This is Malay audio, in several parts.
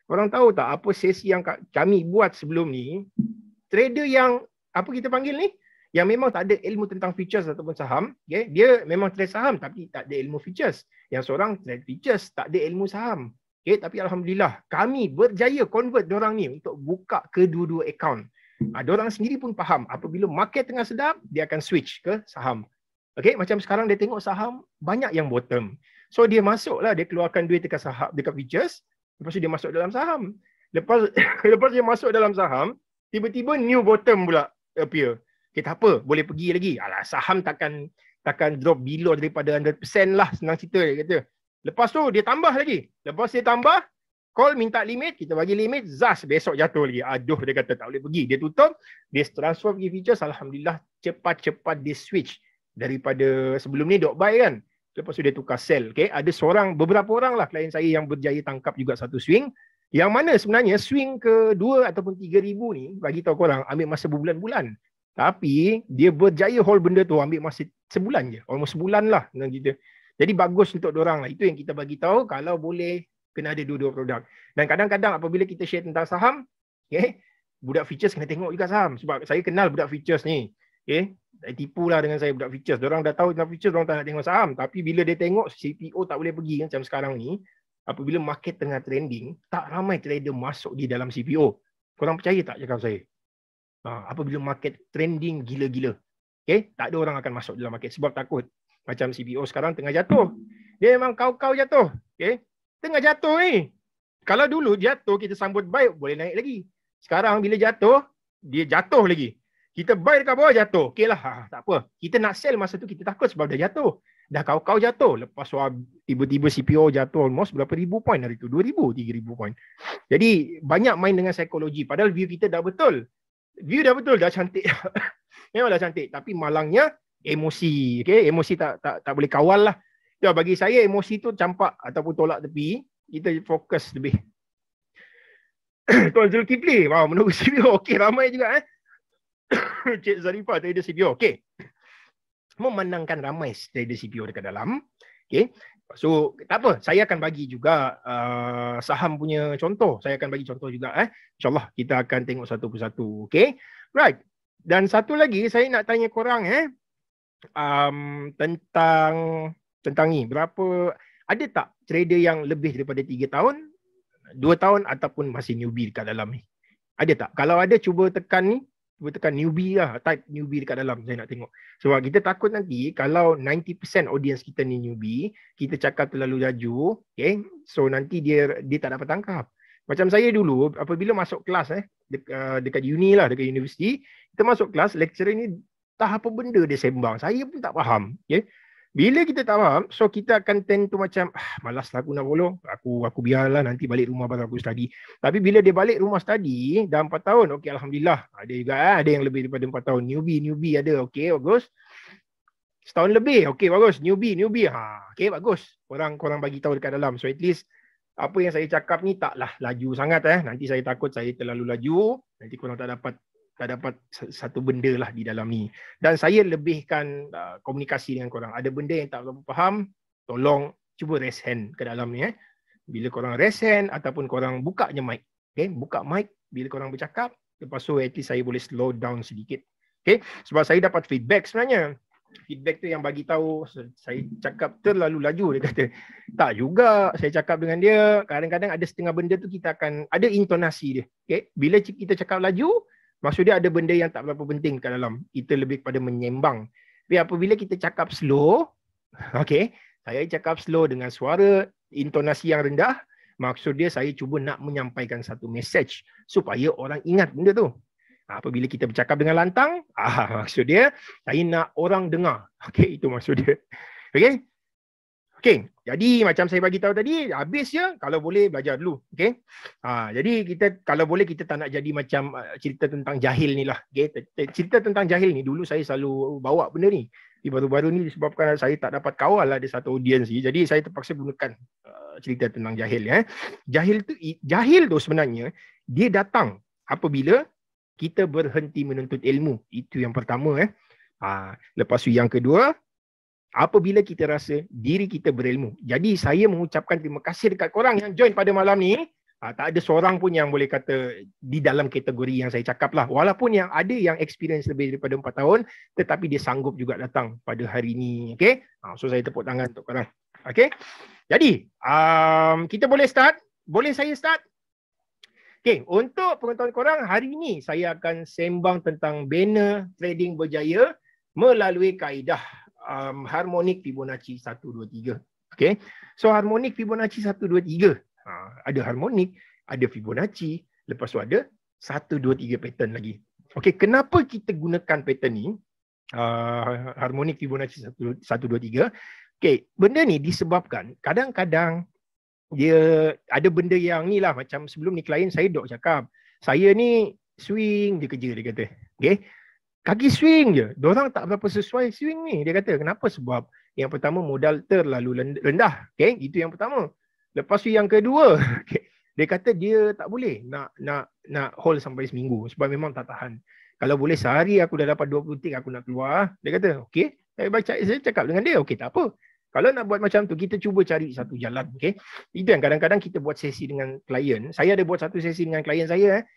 Korang tahu tak apa sesi yang kami buat sebelum ni? Trader yang apa kita panggil ni? Yang memang tak ada ilmu tentang futures ataupun saham, okay? Dia memang trade saham tapi tak ada ilmu futures. Yang seorang trade futures, tak ada ilmu saham. Okay? Tapi alhamdulillah kami berjaya convert diorang ni untuk buka kedua-dua account. Diorang sendiri pun faham apabila market tengah sedap, dia akan switch ke saham. Okay? Macam sekarang dia tengok saham banyak yang bottom. So dia masuklah, dia keluarkan duit dekat saham, dekat futures. Lepas tu dia masuk dalam saham. Lepas dia masuk dalam saham, tiba-tiba new bottom pula appear. Okay, tak apa, boleh pergi lagi. Alah, saham takkan drop below daripada 100% lah, senang cerita dia kata. Lepas tu dia tambah lagi. Lepas dia tambah, call minta limit, kita bagi limit, zas besok jatuh lagi. Aduh, dia kata tak boleh pergi. Dia tutup, dia transfer pergi futures, alhamdulillah cepat-cepat dia switch daripada sebelum ni dok buy kan. Lepas tu dia tukar sell. Okay? Ada beberapa orang lah klien saya yang berjaya tangkap juga satu swing. Yang mana sebenarnya swing ke 2 ataupun 3,000 ni, bagi tahu korang, ambil masa berbulan-bulan. Tapi dia berjaya hold benda tu ambil masa sebulan je. Almost sebulan lah dengan kita. Jadi bagus untuk diorang lah. Itu yang kita bagi tahu, kalau boleh kena ada dua-dua produk. Dan kadang-kadang apabila kita share tentang saham, okay, budak futures kena tengok juga saham. Sebab saya kenal budak futures ni. Okay. Tipu lah dengan saya budak futures. Diorang dah tahu tentang futures, diorang tak nak tengok saham. Tapi bila dia tengok CPO tak boleh pergi macam sekarang ni, apabila market tengah trending, tak ramai trader masuk di dalam CPO. Korang percaya tak cakap saya? Apabila market trending gila-gila, okay, tak ada orang akan masuk dalam market sebab takut. Macam CPO sekarang tengah jatuh. Dia memang kau-kau jatuh. Okay. Tengah jatuh ni. Kalau dulu jatuh, kita sambut baik, boleh naik lagi. Sekarang bila jatuh, dia jatuh lagi. Kita buy dekat bawah jatuh. Okey lah, tak apa. Kita nak sell masa tu kita takut sebab dah jatuh. Dah kau-kau jatuh. Lepas tiba-tiba CPO jatuh almost berapa ribu point hari tu? 2,000, 3,000 point. Jadi banyak main dengan psikologi. Padahal view kita dah betul. View dah betul, dah cantik. Memang dah cantik. Tapi malangnya emosi. Okay? Emosi tak boleh kawal lah. So, bagi saya emosi tu campak ataupun tolak tepi. Kita fokus lebih. Tuan Zulkifli, wow, menunggu CPO. Okey, ramai juga Cik Zarifah trader CPO. Okey. Memandangkan ramai trader CPO dekat dalam. Okey. So, tak apa. Saya akan bagi juga saham punya contoh. Saya akan bagi contoh juga. InsyaAllah kita akan tengok satu persatu. Okey. Right. Dan satu lagi saya nak tanya korang tentang ni. Ada tak trader yang lebih daripada 3 tahun, 2 tahun ataupun masih newbie dekat dalam ni? Ada tak? Kalau ada, cuba tekan newbie lah. Type newbie dekat dalam. Saya nak tengok. Sebab kita takut nanti kalau 90% audience kita ni newbie, kita cakap terlalu laju, okay? So nanti dia tak dapat tangkap. Macam saya dulu, apabila masuk kelas dekat uni lah, dekat universiti, kita masuk kelas, lecturer ni tak apa benda dia sembang. Saya pun tak faham. Okay? Bila kita tak faham, so kita akan tend to macam, malas lah aku nak follow. Aku biarlah nanti balik rumah baru aku study. Tapi bila dia balik rumah study, dah 4 tahun, okey alhamdulillah. Ada juga ada yang lebih daripada 4 tahun. Newbie ada, okey bagus. Setahun lebih, okey bagus. Newbie. Okey bagus. Korang bagi tahu dekat dalam. So at least, apa yang saya cakap ni taklah laju sangat. Nanti saya takut saya terlalu laju. Nanti korang tak dapat satu benda lah di dalam ni. Dan saya lebihkan komunikasi dengan korang. Ada benda yang tak faham, tolong cuba raise hand ke dalam ni. Bila korang raise hand ataupun korang buka je mic. Okay? Buka mic bila korang bercakap. Lepas tu at least saya boleh slow down sedikit. Okay? Sebab saya dapat feedback sebenarnya. Feedback tu yang bagi tahu saya cakap terlalu laju. Dia kata, tak juga saya cakap dengan dia. Kadang-kadang ada setengah benda tu kita akan, ada intonasi dia. Okay? Bila kita cakap laju, maksud dia ada benda yang tak berapa penting kat dalam. Kita lebih kepada menyembang. Tapi apabila kita cakap slow, okay, saya cakap slow dengan suara, intonasi yang rendah, maksud dia saya cuba nak menyampaikan satu message supaya orang ingat benda tu. Apabila kita bercakap dengan lantang, maksud dia saya nak orang dengar. Okay, itu maksud dia. Okay. Okay, jadi macam saya bagi tahu tadi, habis je, kalau boleh belajar dulu. Okay. Jadi kita, kalau boleh kita tak nak jadi macam cerita tentang jahil ni lah. Okay. Cerita tentang jahil ni, dulu saya selalu bawa benda ni. Tapi baru-baru ni disebabkan saya tak dapat kawal ada satu audiens ni, jadi saya terpaksa gunakan cerita tentang jahil. Jahil tu sebenarnya, dia datang apabila kita berhenti menuntut ilmu. Itu yang pertama. Lepas tu yang kedua, apabila kita rasa diri kita berilmu. Jadi saya mengucapkan terima kasih dekat korang yang join pada malam ni. Tak ada seorang pun yang boleh kata di dalam kategori yang saya cakap lah. Walaupun yang ada yang experience lebih daripada 4 tahun, tetapi dia sanggup juga datang pada hari ini. Okay? So saya tepuk tangan untuk korang. Okay? Jadi, kita boleh start? Boleh saya start? Okay, untuk pengetahuan korang, hari ini saya akan sembang tentang banner trading berjaya melalui kaedah harmonik Fibonacci 1, 2, 3. Okay? So, harmonik Fibonacci 1, 2, 3. Ada harmonik, ada Fibonacci, lepas tu ada 1, 2, 3 pattern lagi. Okey, kenapa kita gunakan pattern ni? Harmonik Fibonacci 1, 2, 3. Okey, benda ni disebabkan kadang-kadang dia ada benda yang ni lah, macam sebelum ni klien saya dok cakap, saya ni swing je kerja, dia kata. Okey, kaki swing je, diorang tak berapa sesuai swing ni, dia kata. Kenapa? Sebab yang pertama modal terlalu rendah. Okey, itu yang pertama. Lepas tu yang kedua, dia kata dia tak boleh nak hold sampai seminggu sebab memang tak tahan. Kalau boleh sehari aku dah dapat 20 tick aku nak keluar. Dia kata, okey, saya cakap dengan dia, okey tak apa. Kalau nak buat macam tu, kita cuba cari satu jalan. Okay? Itu yang kadang-kadang kita buat sesi dengan klien. Saya ada buat satu sesi dengan klien saya.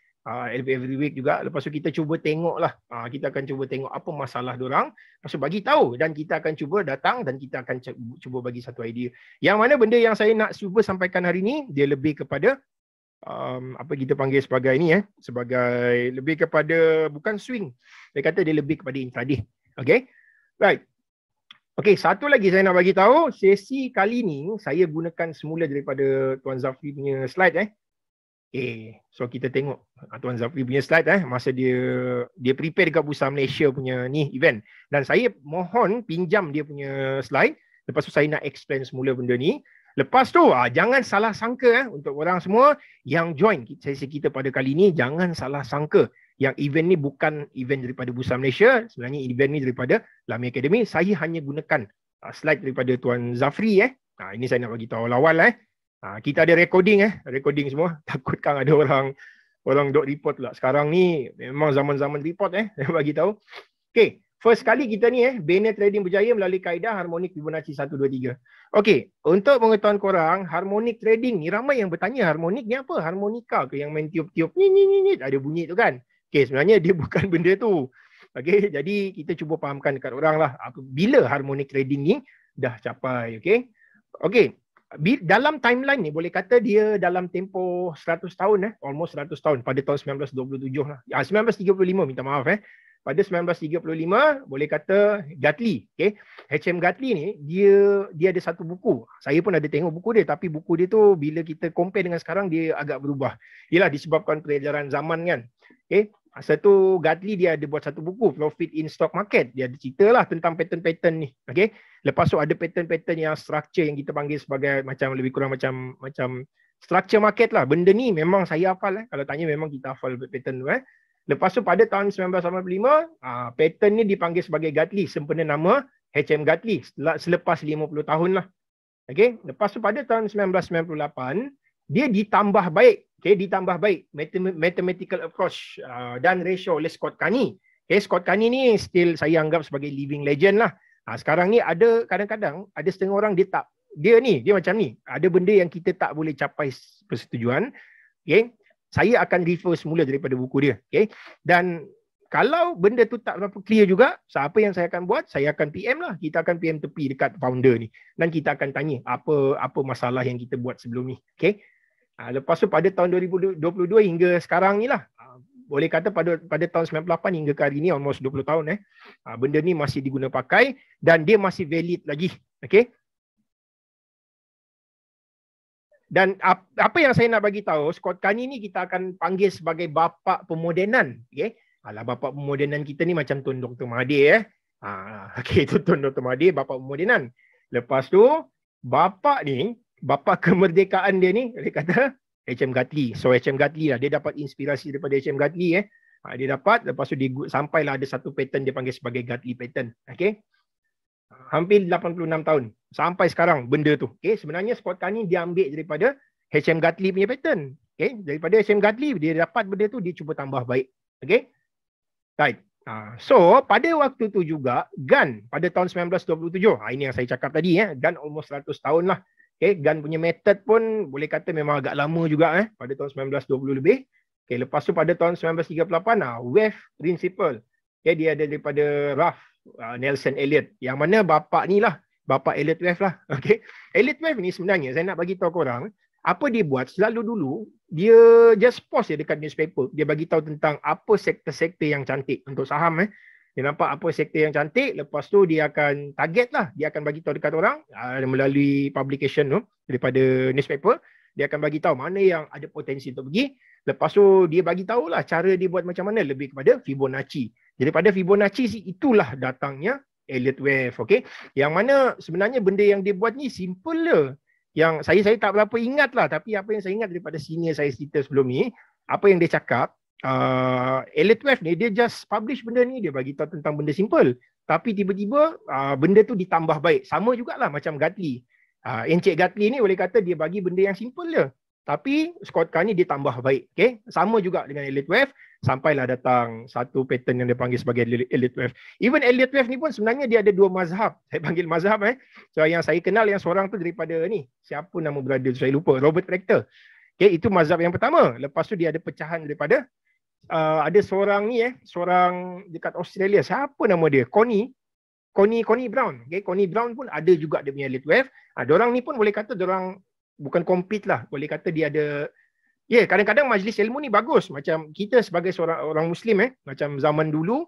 Every week juga. Lepas tu kita cuba tengok lah. Kita akan cuba tengok apa masalah diorang. Lepas tu bagi tahu. Dan kita akan cuba datang dan kita akan cuba bagi satu idea. Yang mana benda yang saya nak cuba sampaikan hari ni, dia lebih kepada apa kita panggil sebagai ni sebagai lebih kepada bukan swing. Dia kata dia lebih kepada intraday. Okay? Right. Okay, satu lagi saya nak bagi tahu, sesi kali ni saya gunakan semula daripada Tuan Zafri punya slide Okay, so kita tengok Tuan Zafri punya slide masa dia prepare dekat Bursa Malaysia punya ni event. Dan saya mohon pinjam dia punya slide, lepas tu saya nak explain semula benda ni. Lepas tu jangan salah sangka untuk orang semua yang join sesi kita pada kali ni, jangan salah sangka yang event ni bukan event daripada Bursa Malaysia, sebenarnya event ni daripada Lami Academy. Saya hanya gunakan slide daripada Tuan Zafri ini saya nak bagi tahu awal kita ada recording recording semua. Takutkan ada orang dok report pula. Sekarang ni memang zaman-zaman report saya bagi tahu. Okey, first kali kita ni banner trading berjaya melalui kaedah harmonik Fibonacci 1, 2, 3. Okey, untuk pengetahuan korang, harmonik trading ni ramai yang bertanya, harmonik ni apa? Harmonika ke yang main tiup-tiup ni ada bunyi tu kan? Okey, sebenarnya dia bukan benda tu. Okey, jadi kita cuba fahamkan dekat orang lah bila harmonic trading ni dah capai. Okey. Okey, dalam timeline ni boleh kata dia dalam tempoh 100 tahun almost 100 tahun pada tahun 1927 lah. 1935 minta maaf Pada 1935 boleh kata Gartley, HM Gartley ni dia ada satu buku. Saya pun ada tengok buku dia, tapi buku dia tu bila kita compare dengan sekarang dia agak berubah. Yalah disebabkan peredaran zaman kan. Okey. Masa tu Gartley dia ada buat satu buku Profit in Stock Market. Dia ada cerita lah tentang pattern-pattern ni. Okay. Lepas tu ada pattern-pattern yang structure yang kita panggil sebagai macam lebih kurang macam structure market lah. Benda ni memang saya hafal Kalau tanya memang kita hafal pattern tu Lepas tu pada tahun 1985 pattern ni dipanggil sebagai Gartley, sempena nama HM Gartley selepas 50 tahun lah. Okay. Lepas tu pada tahun 1998 dia ditambah baik. Ditambah baik mathematical approach dan ratio oleh Scott Carney. Scott Carney ni still saya anggap sebagai living legend lah. Sekarang ni ada kadang-kadang ada setengah orang dia macam ni. Ada benda yang kita tak boleh capai persetujuan. Saya akan refer semula daripada buku dia. Dan kalau benda tu tak berapa clear juga, apa yang saya akan buat? Saya akan PM lah. Kita akan PM tepi dekat founder ni. Dan kita akan tanya apa masalah yang kita buat sebelum ni. Lepas tu pada tahun 2022 hingga sekarang ni lah, boleh kata pada tahun 98 hingga ke hari ni almost 20 tahun benda ni masih diguna pakai dan dia masih valid lagi. Okay. Dan apa yang saya nak bagi tahu, Scott Carney ni kita akan panggil sebagai bapa pemodenan. Bapa pemodenan kita ni macam Tun Dr. Mahathir itu Tun Dr. Mahathir, bapa pemodenan. Lepas tu bapa kemerdekaan dia ni dia kata HM Gartley. So HM Gartley lah, dia dapat inspirasi daripada HM Gartley dia dapat, lepas tu dia sampailah ada satu pattern dia panggil sebagai Gartley pattern. Hampir 86 tahun sampai sekarang benda tu. Sebenarnya Scott Carney dia ambil daripada HM Gartley punya pattern. Daripada HM Gartley dia dapat benda tu, dia cuba tambah baik. Right. So pada waktu tu juga Gunn pada tahun 1927, ini yang saya cakap tadi Gunn almost 100 tahun lah. Okay, Gunn punya method pun boleh kata memang agak lama juga pada tahun 1920 lebih. Okay, lepas tu pada tahun 1938 wave principle. Okay, dia ada daripada Ralph Nelson Elliot, yang mana bapa ni lah, bapa Elliot Wave lah. Okay. Elliot Wave ni sebenarnya saya nak bagi tahu korang, apa dia buat selalu dulu, dia just post dekat newspaper, dia bagi tahu tentang apa sektor-sektor yang cantik untuk saham. Dia nampak apa sektor yang cantik, lepas tu dia akan target lah, dia akan bagi tahu dekat orang melalui publication tu daripada newspaper, dia akan bagi tahu mana yang ada potensi untuk pergi. Lepas tu dia bagi tahu lah cara dia buat macam mana, lebih kepada Fibonacci. Daripada Fibonacci itulah datangnya Elliott Wave, okey. Yang mana sebenarnya benda yang dia buat ni simple je. Yang saya tak berapa ingat lah, tapi apa yang saya ingat daripada senior saya cerita sebelum ni, apa yang dia cakap, Elliott Wave ni dia just publish benda ni, dia bagi tahu tentang benda simple. Tapi tiba-tiba benda tu ditambah baik. Sama jugalah macam Gartley. Encik Gartley ni boleh kata dia bagi benda yang simple je. Tapi Scott Carr ni dia tambah baik. Okay? Sama juga dengan Elliott Wave. Sampailah datang satu pattern yang dia panggil sebagai Elliott Wave. Even Elliott Wave ni pun sebenarnya dia ada dua mazhab. Saya panggil mazhab. So yang saya kenal yang seorang tu daripada ni. Siapa nama brother tu saya lupa. Robert Rector. Okay, itu mazhab yang pertama. Lepas tu dia ada pecahan daripada ada seorang ni seorang dekat Australia. Siapa nama dia? Connie Brown. Okay, Connie Brown pun ada juga dia punya Elliott Wave. Diorang ni pun boleh kata diorang bukan compete lah. Boleh kata dia ada, kadang-kadang majlis ilmu ni bagus. Macam kita sebagai seorang orang Muslim, macam zaman dulu,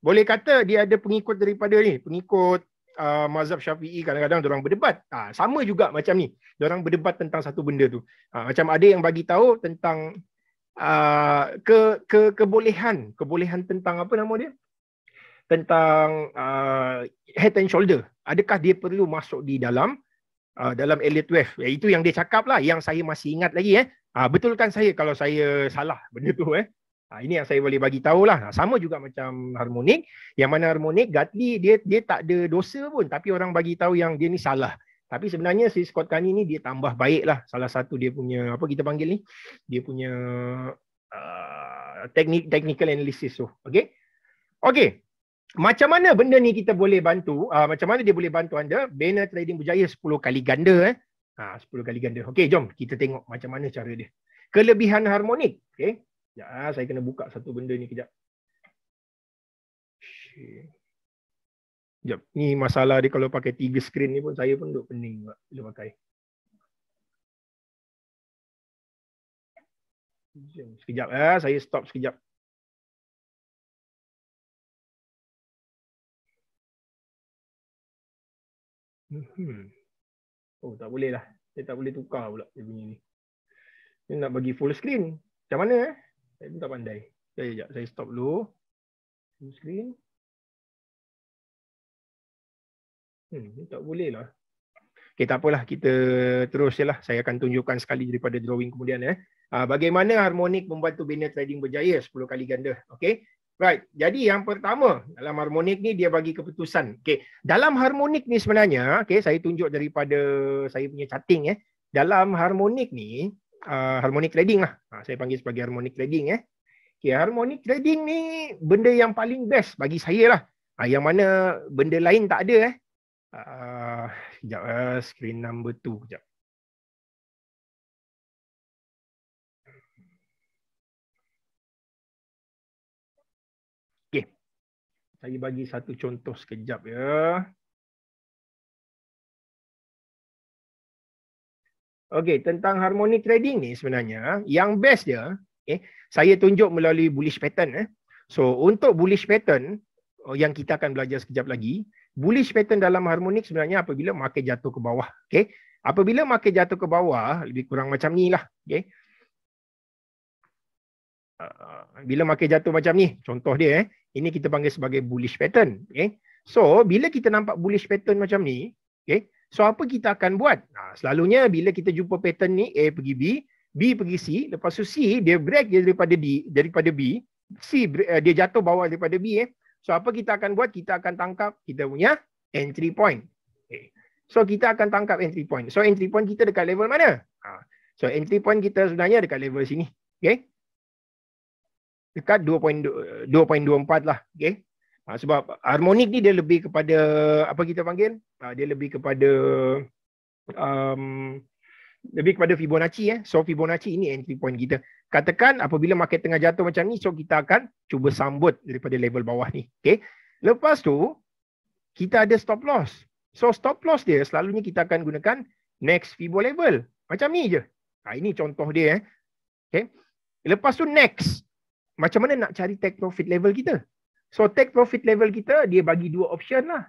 boleh kata dia ada pengikut daripada ni, pengikut mazhab Syafi'i, kadang-kadang diorang berdebat. Sama juga macam ni. Diorang berdebat tentang satu benda tu. Macam ada yang bagi tahu tentang kebolehan tentang apa nama dia? Tentang head and shoulder. Adakah dia perlu masuk di dalam Elliott Wave? Itu yang dia cakap lah, yang saya masih ingat lagi. Betulkan saya kalau saya salah benda tu. Ini yang saya boleh bagi tahu lah. Sama juga macam harmonik, yang mana harmonik Gartley dia tak ada dosa pun, tapi orang bagi tahu yang dia ni salah. Tapi sebenarnya si Scott Carr ni dia tambah baik lah. Salah satu dia punya, apa kita panggil ni, dia punya technical analysis tu. Okay. Macam mana benda ni kita boleh bantu, macam mana dia boleh bantu anda? Banner Trading berjaya 10 kali ganda. 10 kali ganda. Okey, jom kita tengok macam mana cara dia. Kelebihan harmonik. Okey. Sekejap, saya kena buka satu benda ni kejap. Sekejap. Ni masalah dia kalau pakai 3 skrin ni pun saya pun duk pening bila pakai. Sekejap saya stop sekejap. Oh, tak boleh lah. Saya tak boleh tukar pula dia punya ni. Dia nak bagi full screen. Macam mana Saya pun tak pandai. Sekejap, saya stop dulu. Full screen. Ni tak boleh lah. Okay, tak apalah. Kita terus je lah. Saya akan tunjukkan sekali daripada drawing kemudian. Bagaimana harmonik membantu Banner Trading berjaya 10 kali ganda. Okay. Right. Jadi yang pertama dalam harmonik ni dia bagi keputusan. Okay. Dalam harmonik ni sebenarnya, saya tunjuk daripada saya punya charting. Dalam harmonik ni, harmonik trading lah. Saya panggil sebagai harmonik trading. Okay, harmonik trading ni benda yang paling best bagi saya lah. Yang mana benda lain tak ada. Sekejap, screen number 2. Sekejap. Saya bagi satu contoh sekejap ya. Okey, tentang harmonic trading ni sebenarnya yang best dia, saya tunjuk melalui bullish pattern. So untuk bullish pattern yang kita akan belajar sekejap lagi, bullish pattern dalam harmonik sebenarnya apabila market jatuh ke bawah. Okay? Apabila market jatuh ke bawah, lebih kurang macam ni lah. Okay? Bila market jatuh macam ni, contoh dia, ini kita panggil sebagai bullish pattern. Okay? So bila kita nampak bullish pattern macam ni, so apa kita akan buat? Selalunya bila kita jumpa pattern ni, A pergi B, B pergi C, lepas tu C dia break daripada B, C dia jatuh bawah daripada B. So apa kita akan buat? Kita akan tangkap kita punya entry point. So kita akan tangkap entry point. So entry point kita dekat level mana? So entry point kita sebenarnya dekat level sini. Okay? Dekat 2.24 lah. Okay? Sebab harmonik ni dia lebih kepada apa kita panggil? Dia lebih kepada lebih kepada Fibonacci. So Fibonacci ini entry point kita. Katakan apabila market tengah jatuh macam ni, so kita akan cuba sambut daripada level bawah ni. Okay. Lepas tu, kita ada stop loss. So stop loss dia selalunya kita akan gunakan next Fibo level. Macam ni je. Ini contoh dia. Okay. Lepas tu next. Macam mana nak cari take profit level kita? So take profit level kita, dia bagi dua option lah.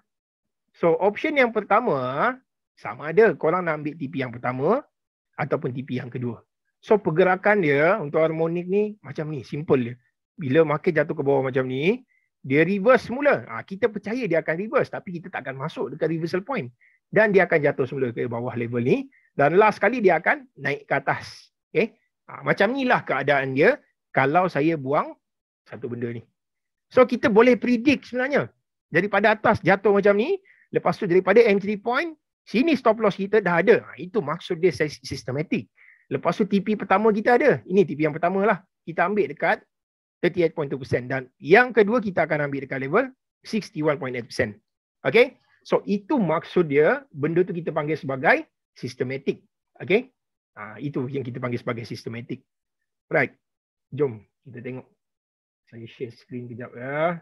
So option yang pertama, sama ada korang nak ambil TP yang pertama ataupun TP yang kedua. So pergerakan dia untuk harmonik ni macam ni, simple dia. Bila market jatuh ke bawah macam ni, dia reverse semula. Kita percaya dia akan reverse, tapi kita tak akan masuk dekat reversal point. Dan dia akan jatuh semula ke bawah level ni. Dan last kali dia akan naik ke atas. Okay? Macam inilah keadaan dia kalau saya buang satu benda ni. So kita boleh predict sebenarnya. Daripada atas jatuh macam ni, lepas tu daripada entry point, sini stop loss kita dah ada. Itu maksud dia systematic. Lepas tu TP pertama kita ada. Ini TP yang pertama lah. Kita ambil dekat 38.2%. Dan yang kedua kita akan ambil dekat level 61.8%. Okay. So itu maksud dia. Benda tu kita panggil sebagai systematic. Okay. Itu yang kita panggil sebagai systematic. Right. Jom kita tengok. Saya share screen kejap ya.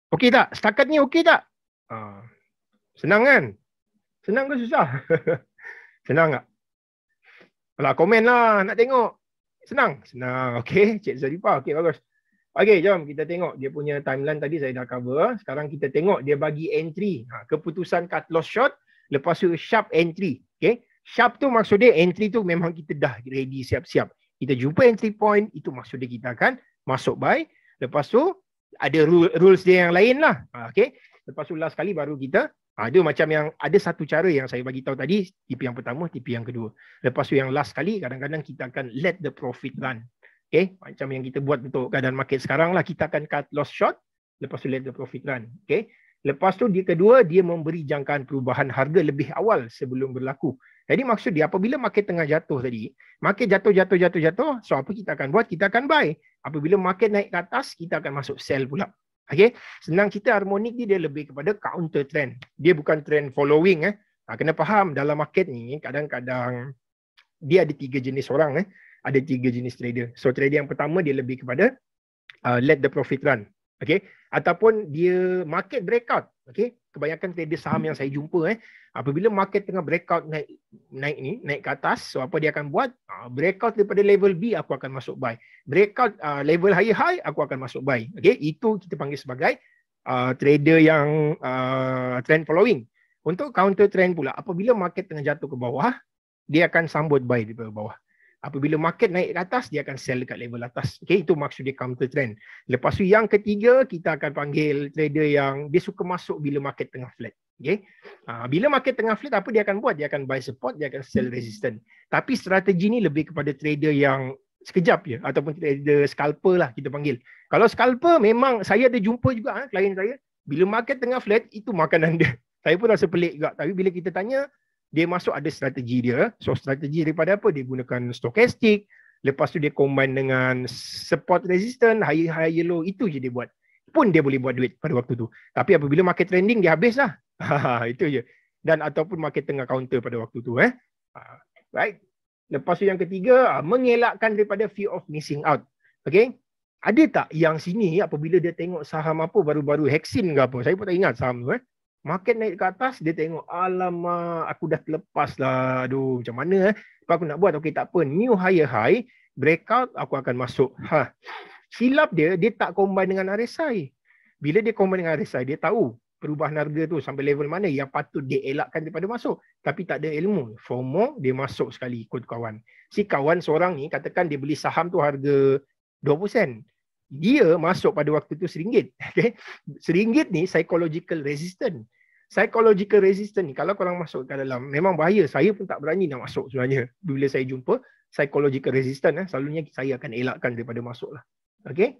Okey tak? Setakat ni okey tak? Senang kan? Senang ke susah? Senang tak? Alah, komen lah nak tengok. Senang? Senang. Okey, Cik Zarifah. Okey, bagus. Okey, jom kita tengok. Dia punya timeline tadi saya dah cover. Sekarang kita tengok dia bagi entry. Keputusan cut loss short. Lepas tu sharp entry. Okey. Sharp tu maksud dia entry tu memang kita dah ready siap-siap. Kita jumpa entry point. Itu maksud dia kita akan masuk buy. Lepas tu ada rules dia yang lain lah. Okay. Lepas tu last kali baru kita ada macam yang ada satu cara yang saya bagi tahu tadi, TP yang pertama, TP yang kedua. Lepas tu yang last kali kadang-kadang kita akan let the profit run. Okay. Macam yang kita buat untuk keadaan market sekarang lah, kita akan cut loss short, lepas tu let the profit run. Okay. Lepas tu dia kedua, dia memberi jangkaan perubahan harga lebih awal sebelum berlaku. Jadi maksud dia apabila market tengah jatuh tadi, market jatuh, so apa kita akan buat? Kita akan buy. Apabila market naik ke atas, kita akan masuk sell pula. Okay. Senang kita harmonik ni dia lebih kepada counter trend. Dia bukan trend following. Kena faham dalam market ni kadang-kadang dia ada tiga jenis orang. Ada tiga jenis trader. So trader yang pertama dia lebih kepada let the profit run. Okay. Ataupun dia market breakout. Okay. Kebanyakan trader saham yang saya jumpa apabila market tengah breakout naik ke atas, so apa dia akan buat? Breakout daripada level B aku akan masuk buy. Breakout level high aku akan masuk buy. Okay, itu kita panggil sebagai trader yang trend following. Untuk counter trend pula, apabila market tengah jatuh ke bawah, dia akan sambut buy di bawah. Apabila market naik ke atas, dia akan sell dekat level atas. Okay, itu maksud dia counter trend. Lepas tu yang ketiga, kita akan panggil trader yang dia suka masuk bila market tengah flat. Okay. Bila market tengah flat, apa dia akan buat? Dia akan buy support, dia akan sell resistance. Tapi strategi ni lebih kepada trader yang sekejap je. Ataupun trader scalper lah kita panggil. Kalau scalper, memang saya ada jumpa juga klien saya. Bila market tengah flat, itu makanan dia. Saya pun rasa pelik juga. Tapi bila kita tanya, dia masuk ada strategi dia. So strategi daripada apa? Dia gunakan stochastic. Lepas tu dia combine dengan support resistance, high low. Itu je dia buat. Pun dia boleh buat duit pada waktu tu. Tapi apabila market trending, dia habis lah. Itu je. Dan ataupun market tengah counter pada waktu tu. Right. Lepas tu yang ketiga, mengelakkan daripada fear of missing out. Okay. Ada tak yang sini apabila dia tengok saham apa baru-baru Hexin ke apa? Saya pun tak ingat saham tu. Market naik ke atas, dia tengok, alamak, aku dah terlepas lah. Aduh, macam mana? Apa aku nak buat? Okey, tak apa. New higher high, breakout, aku akan masuk. Silap dia tak combine dengan RSI. Bila dia combine dengan RSI, dia tahu perubahan harga tu sampai level mana yang patut dia elakkan daripada masuk. Tapi tak ada ilmu. FOMO, dia masuk sekali ikut kawan. Si kawan seorang ni, katakan dia beli saham tu harga 20 sen. Dia masuk pada waktu tu RM1. Okay? RM1 ni psychological resistance. Psychological resistance ni kalau korang masuk ke dalam memang bahaya. Saya pun tak berani nak masuk sebenarnya. Bila saya jumpa psychological resistance, selalunya saya akan elakkan daripada masuk lah. Okay?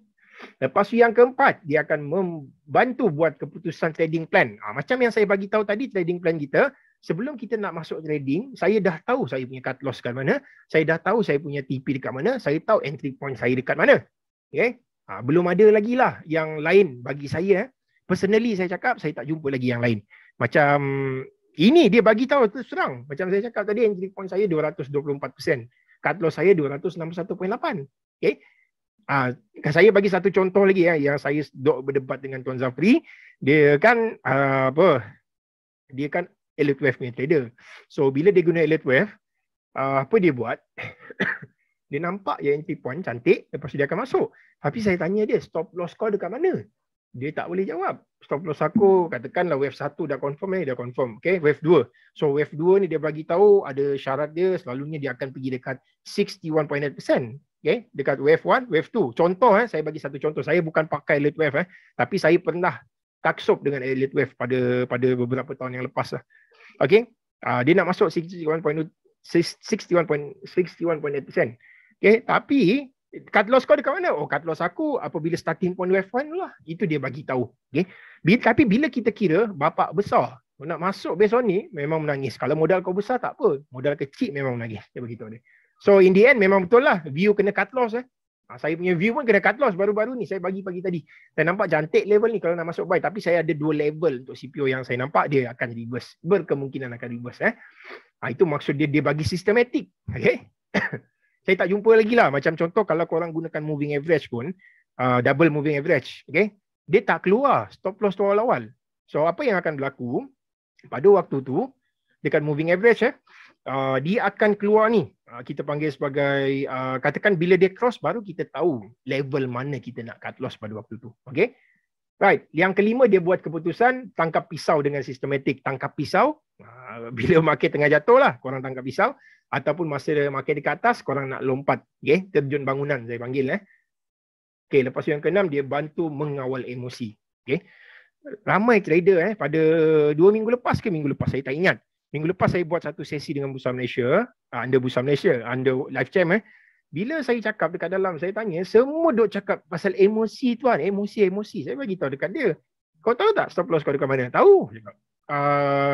Lepas tu yang keempat, dia akan membantu buat keputusan trading plan. Macam yang saya bagi tahu tadi, trading plan kita, sebelum kita nak masuk trading, saya dah tahu saya punya cut loss kat mana, saya dah tahu saya punya TP dekat mana, saya tahu entry point saya dekat mana. Okay? Belum ada lagi lah yang lain bagi saya. Personally saya cakap, saya tak jumpa lagi yang lain. Macam ini dia bagi tahu terus terang. Macam saya cakap tadi, entry point saya 224%. Cut loss saya 261.8. Okay. Saya bagi satu contoh lagi yang saya berdebat dengan Tuan Zafri. Dia kan dia kan elite wave punya trader. So bila dia guna elite wave, apa dia buat? Dia nampak je entry point cantik, lepas tu dia akan masuk. Tapi saya tanya dia, stop loss kau dekat mana? Dia tak boleh jawab. Stop loss aku, katakanlah wave 1 dah confirm, dah confirm. Okay, wave 2. So wave 2 ni dia bagi tahu ada syarat dia, selalunya dia akan pergi dekat 61.8%. Okay, dekat wave 1, wave 2. Contoh, saya bagi satu contoh. Saya bukan pakai elite wave, tapi saya pernah taksub dengan elite wave pada beberapa tahun yang lepas lah. Okay, dia nak masuk 61.8%. Okay, tapi cut loss kau dekat mana? Oh, cut loss aku apabila starting point wave 1 lah. Itu dia bagi tahu. Okay. Tapi bila kita kira bapak besar nak masuk besok ni, memang menangis. Kalau modal kau besar tak apa. Modal kecil memang menangis. Dia beritahu dia. So in the end memang betul lah. View kena cut loss. Saya punya view pun kena cut loss baru-baru ni. Saya bagi pagi tadi. Saya nampak cantik level ni kalau nak masuk buy. Tapi saya ada 2 level untuk CPO yang saya nampak dia akan reverse. Berkemungkinan akan reverse. Itu maksud dia bagi sistematik. Okay. Saya tak jumpa lagi lah. Macam contoh kalau korang gunakan moving average pun, double moving average, okay? Dia tak keluar stop loss tu awal-awal. So apa yang akan berlaku pada waktu tu, dekat moving average, dia akan keluar ni. Kita panggil sebagai, katakan bila dia cross, baru kita tahu level mana kita nak cut loss pada waktu tu. Okay? Right. Yang kelima, dia buat keputusan tangkap pisau dengan sistematik. Tangkap pisau, bila market tengah jatuh lah, korang tangkap pisau. Ataupun masa market dekat atas, korang nak lompat. Okay? Terjun bangunan, saya panggil. Okay, lepas tu yang keenam, dia bantu mengawal emosi. Okay? Ramai trader pada 2 minggu lepas ke minggu lepas, saya tak ingat. Minggu lepas saya buat satu sesi dengan Bursa Malaysia, under Bursa Malaysia, under live chat. Bila saya cakap dekat dalam, saya tanya, semua duk cakap pasal emosi tuan, emosi. Saya bagi tahu dekat dia. Kau tahu tak stop loss kau dekat mana? Tahu.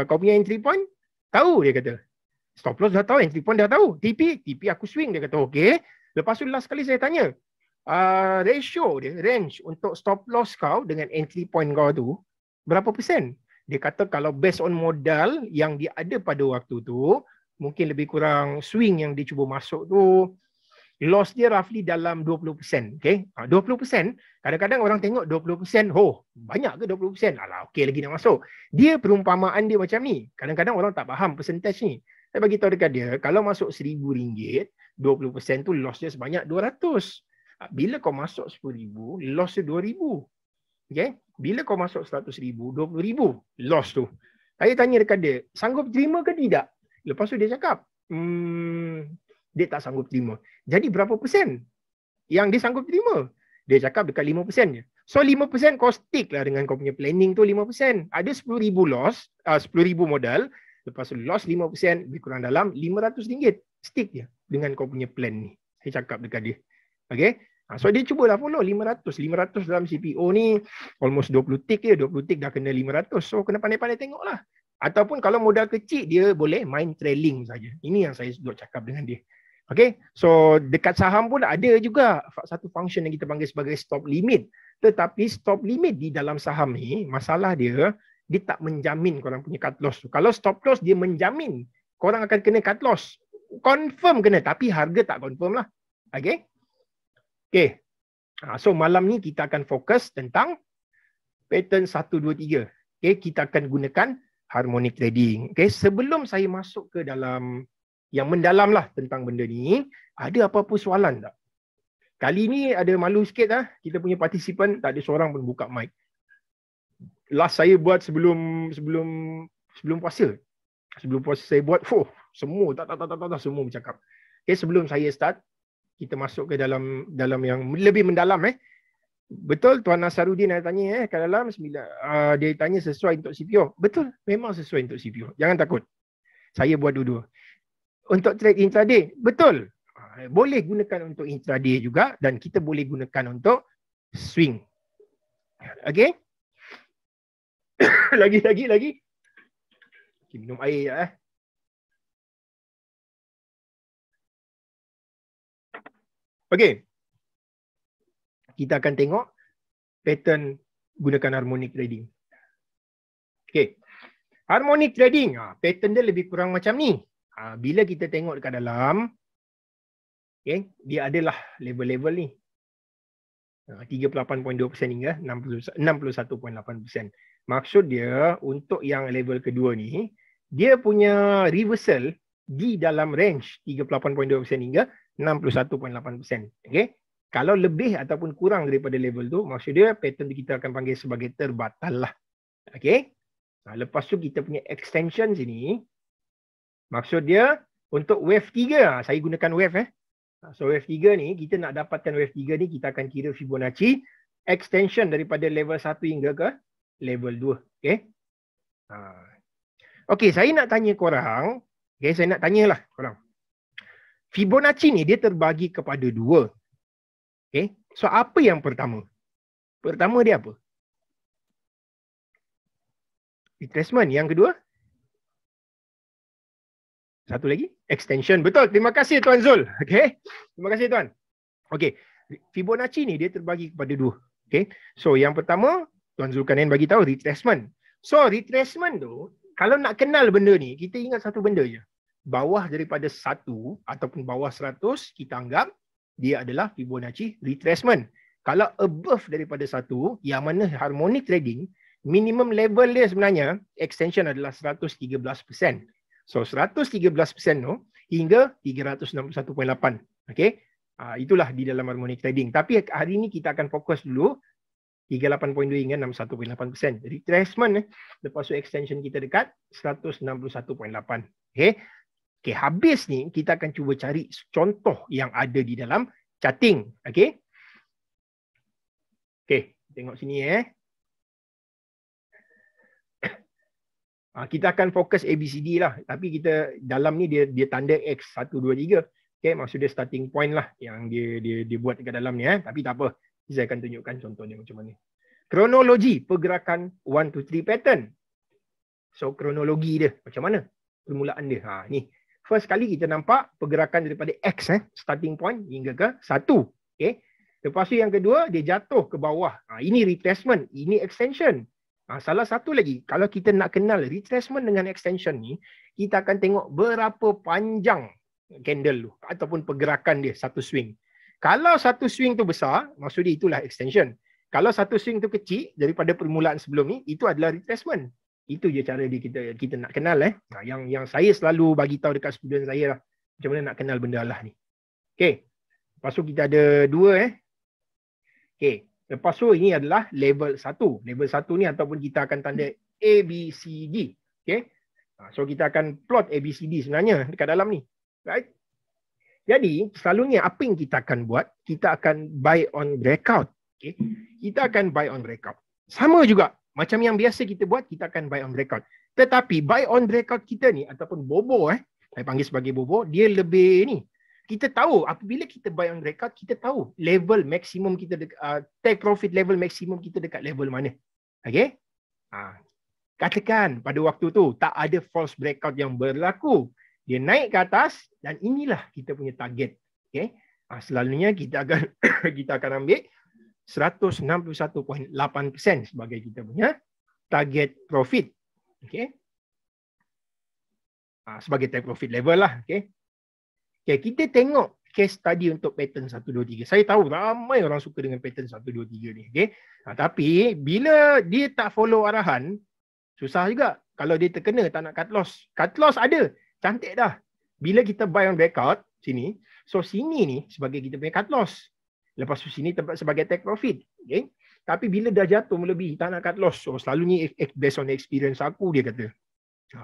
Kau punya entry point? Tahu, dia kata. Stop loss dah tahu, entry point dah tahu. TP aku swing, dia kata okey. Lepas tu last kali saya tanya, ratio dia, range untuk stop loss kau dengan entry point kau tu, berapa persen? Dia kata kalau based on modal yang dia ada pada waktu tu, mungkin lebih kurang swing yang dia cuba masuk tu, loss dia roughly dalam 20%. Okay? 20%, kadang-kadang orang tengok 20%, banyak ke 20%? Alah, okey lagi nak masuk. Dia perumpamaan dia macam ni. Kadang-kadang orang tak faham percentage ni. Saya bagi tahu dekat dia, kalau masuk RM1,000, 20% tu loss dia sebanyak 200. Bila kau masuk RM10,000, loss dia RM2,000. Okay? Bila kau masuk RM100,000, RM20,000 loss tu. Saya tanya dekat dia, sanggup terima ke tidak? Lepas tu dia cakap, dia tak sanggup terima. Jadi berapa persen yang dia sanggup terima? Dia cakap dekat 5% je. So 5% kau stick lah dengan kau punya planning tu 5%. Ada RM10,000 loss, RM10,000 modal. Lepas tu loss 5%, lebih kurang dalam RM500. Stick je dengan kau punya plan ni. Saya cakap dekat dia. Okay? So dia cubalah follow 500. 500 dalam CPO ni almost 20 tick je. 20 tick dah kena 500. So kena pandai-pandai tengok lah. Ataupun kalau modal kecil, dia boleh main trailing saja. Ini yang saya duk cakap dengan dia. Okay? So dekat saham pun ada juga satu function yang kita panggil sebagai stop limit. Tetapi stop limit di dalam saham ni, masalah dia tak menjamin korang punya cut loss tu. Kalau stop loss, dia menjamin korang akan kena cut loss. Confirm kena, tapi harga tak confirm lah. Okay? Okay. So malam ni kita akan fokus tentang pattern 1, 2, 3. Okay? Kita akan gunakan harmonic trading. Okay? Sebelum saya masuk ke dalam yang mendalam lah tentang benda ni, ada apa-apa soalan tak? Kali ni ada malu sikit lah. Kita punya participant tak ada seorang pun buka mic. Last saya buat sebelum puasa. Sebelum puasa saya buat, semua tak semua bercakap. Okay, sebelum saya start, kita masuk ke dalam yang lebih mendalam. Betul Tuan Nasaruddin ada tanya kat dalam dia tanya sesuai untuk CPO. Betul, memang sesuai untuk CPO. Jangan takut. Saya buat dua-dua. Untuk trade intraday, betul. Boleh gunakan untuk intraday juga dan kita boleh gunakan untuk swing. Okay? lagi. Okay, minum air ya. Okay. kita akan tengok pattern gunakan harmonic trading. Okay. Harmonic trading, pattern dia lebih kurang macam ni. Bila kita tengok dekat dalam, okay, dia adalah level-level ni. 38.2% hingga 61.8%. Maksud dia untuk yang level kedua ni, dia punya reversal di dalam range 38.2% hingga 61.8%. Okay? Kalau lebih ataupun kurang daripada level tu, maksud dia pattern kita akan panggil sebagai terbatal lah. Okay? Lepas tu kita punya extension sini, maksud dia untuk wave 3, saya gunakan wave So wave 3 ni, kita nak dapatkan wave 3 ni, kita akan kira Fibonacci extension daripada level 1 hingga ke level 2. Okay? Okay, saya nak tanya korang. Okay, saya nak tanyalah korang. Fibonacci ni dia terbagi kepada 2. Okay, so apa yang pertama? Pertama dia apa? Retracement. Yang kedua? Satu lagi? Extension. Betul. Terima kasih Tuan Zul. Okay. Terima kasih Tuan. Okay. Fibonacci ni dia terbagi kepada 2. Okay. So yang pertama, Tuan Zulkarnain bagi tahu retracement. So retracement tu, kalau nak kenal benda ni, kita ingat satu benda je. Bawah daripada 1 ataupun bawah 100, kita anggap dia adalah Fibonacci retracement. Kalau above daripada 1, yang mana harmonic trading, minimum level dia sebenarnya, extension adalah 113%. So 113% tu hingga 361.8. Okay. Itulah di dalam harmonic trading. Tapi hari ini kita akan fokus dulu 38.2 hingga 61.8%. Retracement lepas tu extension kita dekat 161.8. Okay. Okay, habis ni kita akan cuba cari contoh yang ada di dalam charting. Okay. Okay, tengok sini kita akan fokus ABCD lah. Tapi kita dalam ni dia tanda X 1, 2, 3. Okay, maksud dia starting point lah yang dia buat dekat dalam ni. Tapi tak apa. Saya akan tunjukkan contoh dia macam mana. Kronologi pergerakan 1 to 3 pattern. So kronologi dia macam mana? Permulaan dia. Ni. First kali kita nampak pergerakan daripada X starting point hingga ke 1. Okay. Lepas tu yang kedua dia jatuh ke bawah. Ini retracement, ini extension. Salah satu lagi, kalau kita nak kenal retracement dengan extension ni, kita akan tengok berapa panjang candle tu ataupun pergerakan dia satu swing. Kalau satu swing tu besar, maksud dia itulah extension. Kalau satu swing tu kecil daripada permulaan sebelum ni, itu adalah retracement. Itu je cara dia kita nak kenal yang saya selalu bagi tahu dekat student saya lah. Macam mana nak kenal benda lah ni. Okey. Lepas tu kita ada 2 Okey. Lepas tu ini adalah level 1. Level 1 ni ataupun kita akan tanda ABCD. Okay. So kita akan plot ABCD sebenarnya dekat dalam ni. Right? Jadi selalunya apa yang kita akan buat? Kita akan buy on breakout. Okay. Kita akan buy on breakout. Sama juga. Macam yang biasa kita buat, kita akan buy on breakout. Tetapi buy on breakout kita ni ataupun bobo saya panggil sebagai bobo, dia lebih ni. Kita tahu apabila kita buy on breakout, kita tahu level maksimum kita take profit level maksimum kita dekat level mana. Okey? Katakan pada waktu tu tak ada false breakout yang berlaku. Dia naik ke atas dan inilah kita punya target. Okey? Selalunya kita akan ambil 161.8% sebagai kita punya target profit. Okey? Sebagai take profit level lah. Okey? Okay, kita tengok case study untuk pattern 1, 2, 3. Saya tahu ramai orang suka dengan pattern 1, 2, 3 ni. Okay? Tapi bila dia tak follow arahan, susah juga. Kalau dia terkena tak nak cut loss. Cut loss ada. Cantik dah. Bila kita buy on breakout, sini. So sini ni sebagai kita punya cut loss. Lepas tu sini tempat sebagai take profit. Okay? Tapi bila dah jatuh melebihi, tak nak cut loss. So selalunya based on experience aku, dia kata,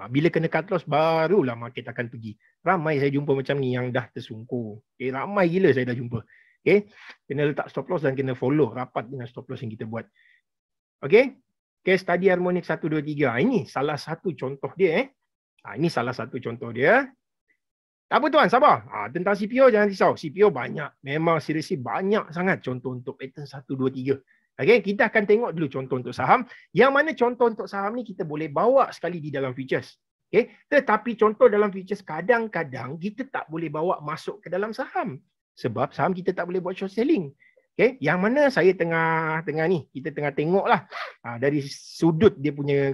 bila kena cut loss, barulah market akan pergi. Ramai saya jumpa macam ni yang dah tersungkur. Okay, ramai gila saya dah jumpa. Okay, kena letak stop loss dan kena follow rapat dengan stop loss yang kita buat. Okay, case study harmonic 1, 2, 3. Ini salah satu contoh dia. Ini salah satu contoh dia. Tak apa tuan, sabar. Tentang CPO jangan risau. CPO banyak. Memang seriously banyak sangat contoh untuk pattern 1, 2, 3. Okay, kita akan tengok dulu contoh untuk saham. Yang mana contoh untuk saham ni kita boleh bawa sekali di dalam futures. Okay, tetapi contoh dalam futures kadang-kadang kita tak boleh bawa masuk ke dalam saham. Sebab saham kita tak boleh buat short selling. Okay, yang mana saya tengah ni, kita tengah tengok lah dari sudut dia punya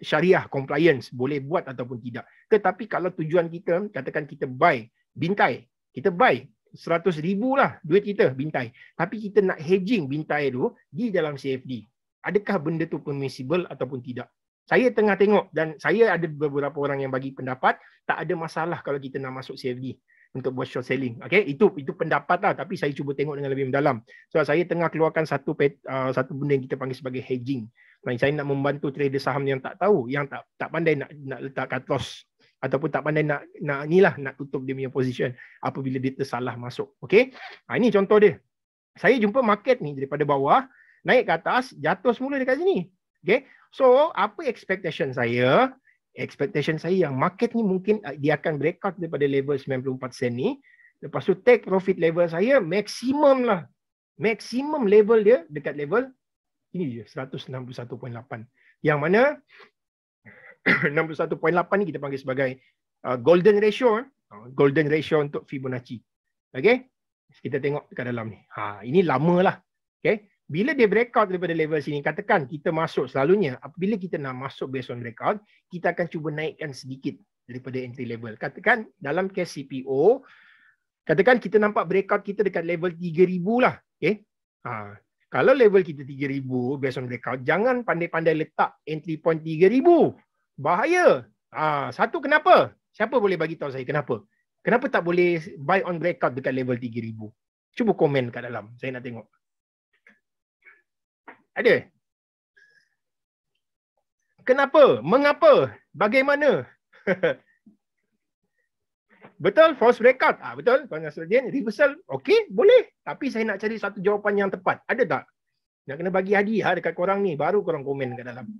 syariah compliance, boleh buat ataupun tidak. Tetapi kalau tujuan kita, katakan kita buy bintai, kita buy 100,000 lah duit kita bintai, tapi kita nak hedging bintai tu di dalam CFD. Adakah benda tu permissible ataupun tidak? Saya tengah tengok dan saya ada beberapa orang yang bagi pendapat tak ada masalah kalau kita nak masuk CFD untuk buat short selling. Okay, itu pendapat lah, tapi saya cuba tengok dengan lebih mendalam. So saya tengah keluarkan satu benda yang kita panggil sebagai hedging. Saya nak membantu trader saham yang tak tahu, yang tak pandai nak letak cut loss ataupun tak pandai nak tutup dia punya position apabila dia tersalah masuk. Okay, ini contoh dia. Saya jumpa market ni daripada bawah naik ke atas, jatuh semula dekat sini. Okay, so apa expectation saya? Expectation saya yang market ni mungkin dia akan breakout daripada level 94 sen ni. Lepas tu take profit level saya maksimum lah. Maksimum level dia dekat level ini je 161.8. Yang mana 61.8 ni kita panggil sebagai golden ratio. Golden ratio untuk Fibonacci. Okay, kita tengok dekat dalam ni. Ini lama lah. Okay, bila dia breakout daripada level sini, katakan kita masuk, selalunya apabila kita nak masuk based on breakout, kita akan cuba naikkan sedikit daripada entry level. Katakan dalam case CPO, katakan kita nampak breakout kita dekat level 3,000 lah. Okay? Kalau level kita 3,000 based on breakout, jangan pandai-pandai letak entry point 3,000. Bahaya. Satu, kenapa? Siapa boleh bagi tahu saya kenapa? Kenapa tak boleh buy on breakout dekat level 3,000? Cuba komen kat dalam. Saya nak tengok. Ada? Kenapa? Mengapa? Bagaimana? Betul? False breakout? Betul? Reversal? Okey, boleh. Tapi saya nak cari satu jawapan yang tepat. Ada tak? Nak kena bagi hadiah dekat korang ni. Baru korang komen kat dalam.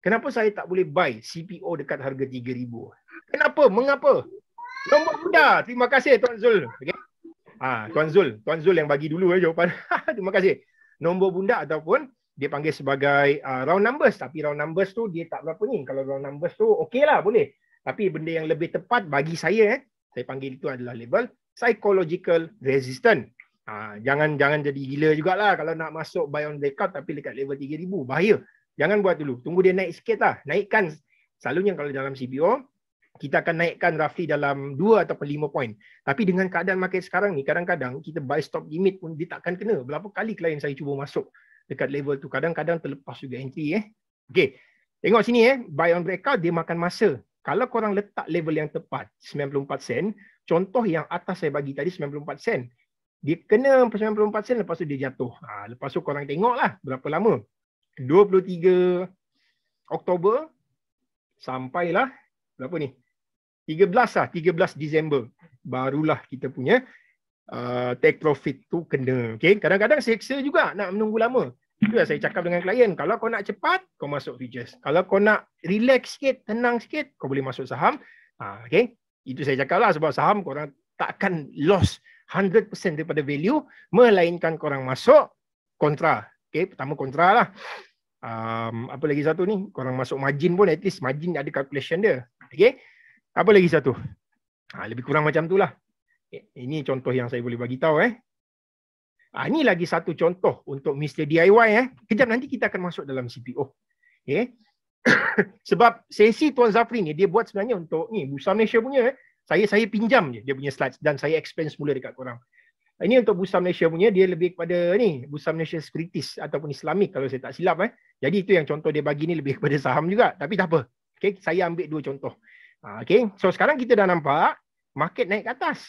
Kenapa saya tak boleh buy CPO dekat harga 3,000? Kenapa? Mengapa? Nombor mudah. Terima kasih Tuan Zul. Okay? Tuan Zul yang bagi dulu jawapan. Terima kasih. Nombor bunda ataupun dia panggil sebagai round numbers, tapi round numbers tu dia tak berapa ni. Kalau round numbers tu okey lah, boleh. Tapi benda yang lebih tepat bagi saya, saya panggil itu adalah label psychological resistance. Jangan jadi gila jugalah kalau nak masuk buy on breakout tapi dekat level 3,000. Bahaya. Jangan buat dulu. Tunggu dia naik sikit lah. Naikkan. Selalunya kalau dalam CPO, kita akan naikkan roughly dalam 2 ataupun 5 poin. Tapi dengan keadaan market sekarang ni, kadang-kadang kita buy stop limit pun dia takkan kena. Berapa kali klien saya cuba masuk dekat level tu, kadang-kadang terlepas juga entry. Okey, tengok sini buy on breakout dia makan masa. Kalau korang letak level yang tepat 94 sen, contoh yang atas saya bagi tadi 94 sen, dia kena 94 sen, lepas tu dia jatuh. Lepas tu korang tengoklah berapa lama, 23 Oktober sampailah berapa ni, 13 Disember barulah kita punya take profit tu kena. Okay? Kadang-kadang seksa juga nak menunggu lama. Itu yang saya cakap dengan klien. Kalau kau nak cepat, kau masuk futures. Kalau kau nak relax sikit, tenang sikit, kau boleh masuk saham. Okay? Itu saya cakap lah, sebab saham korang tak akan loss 100% daripada value, melainkan korang masuk kontra. Okay? Pertama kontra lah. Apa lagi satu ni? Korang masuk margin pun, at least margin ada calculation dia. Okay? Apa lagi satu? Lebih kurang macam tu lah. Ini contoh yang saya boleh bagi tahu. Ini lagi satu contoh untuk Mr. DIY. Kejap nanti kita akan masuk dalam CPO. Okay. Sebab sesi Tuan Zafri ni dia buat sebenarnya untuk ni Bursa Malaysia punya. Saya pinjam je dia punya slides dan saya explain semula dekat korang. Ini untuk Bursa Malaysia punya, dia lebih kepada ni Bursa Malaysia Securities ataupun Islamik kalau saya tak silap. Jadi itu yang contoh dia bagi ni lebih kepada saham juga. Tapi tak apa. Okay, saya ambil dua contoh. Okay. So sekarang kita dah nampak market naik ke atas.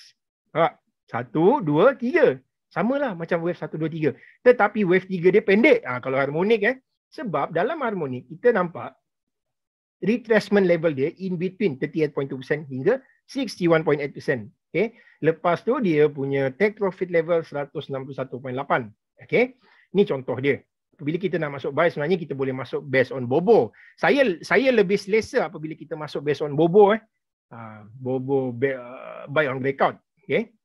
1, 2, 3. Samalah macam wave 1, 2, 3. Tetapi wave 3 dia pendek. Kalau harmonik sebab dalam harmonik kita nampak retracement level dia in between 38.2% hingga 61.8%. Okay. Lepas tu dia punya take profit level 161.8. Okay. Ini contoh dia. Apabila kita nak masuk buy, sebenarnya kita boleh masuk based on bobo. Saya lebih selesa apabila kita masuk based on bobo. Bobo buy on breakout. Okay.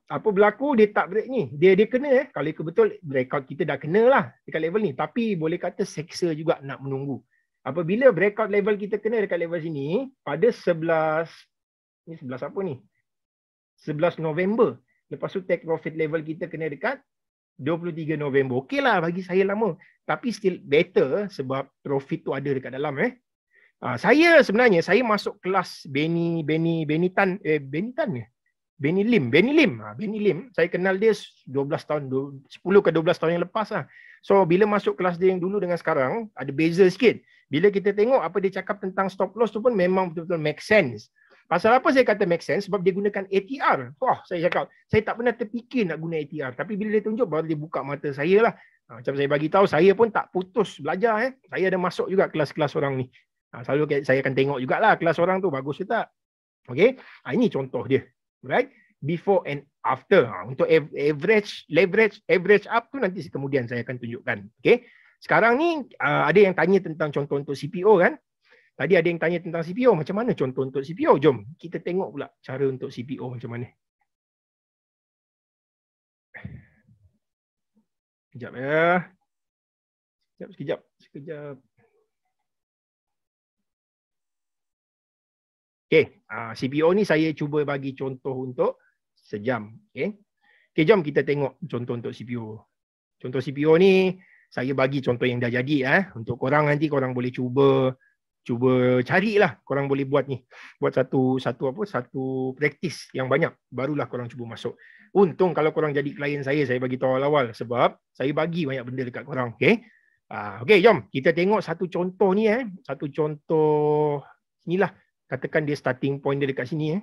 Apa berlaku dia tak break ni, dia kena kalau betul breakout kita dah kena lah dekat level ni, tapi boleh kata seksa juga nak menunggu. Apabila breakout level kita kena dekat level sini pada 11 apa ni, 11 November, lepas tu take profit level kita kena dekat 23 November. Okey lah bagi saya lama. Tapi still better sebab profit tu ada dekat dalam. Saya sebenarnya, saya masuk kelas Benny Tan ke? Benny Lim. Saya kenal dia 12 tahun, 10 ke 12 tahun yang lepas lah. So, bila masuk kelas dia yang dulu dengan sekarang, ada beza sikit. Bila kita tengok apa dia cakap tentang stop loss tu pun memang betul-betul make sense. Pasal apa saya kata make sense? Sebab dia gunakan ATR. Wah, saya cakap, saya tak pernah terfikir nak guna ATR. Tapi bila dia tunjuk, baru dia buka mata saya lah. Macam saya bagi tahu, saya pun tak putus belajar. Saya ada masuk juga kelas-kelas orang ni. Selalu saya akan tengok jugalah kelas orang tu bagus ke tak. Okay, ini contoh dia. Right? Before and after. Untuk average up tu nanti kemudian saya akan tunjukkan. Okay. Sekarang ni ada yang tanya tentang contoh untuk CPO kan. Tadi ada yang tanya tentang CPO. Macam mana contoh untuk CPO? Jom kita tengok pula cara untuk CPO macam mana. Sekejap ya. Sekejap. Okay, CPO ni saya cuba bagi contoh untuk sejam. Okay, jom kita tengok contoh untuk CPO. Contoh CPO ni saya bagi contoh yang dah jadi. Untuk korang nanti korang boleh cuba carilah, korang boleh buat ni. Buat satu praktis yang banyak, barulah korang cuba masuk. Untung kalau korang jadi klien saya bagi tahu awal-awal sebab saya bagi banyak benda dekat korang. Okay, jom kita tengok satu contoh ni. Satu contoh inilah, katakan dia starting point dia dekat sini.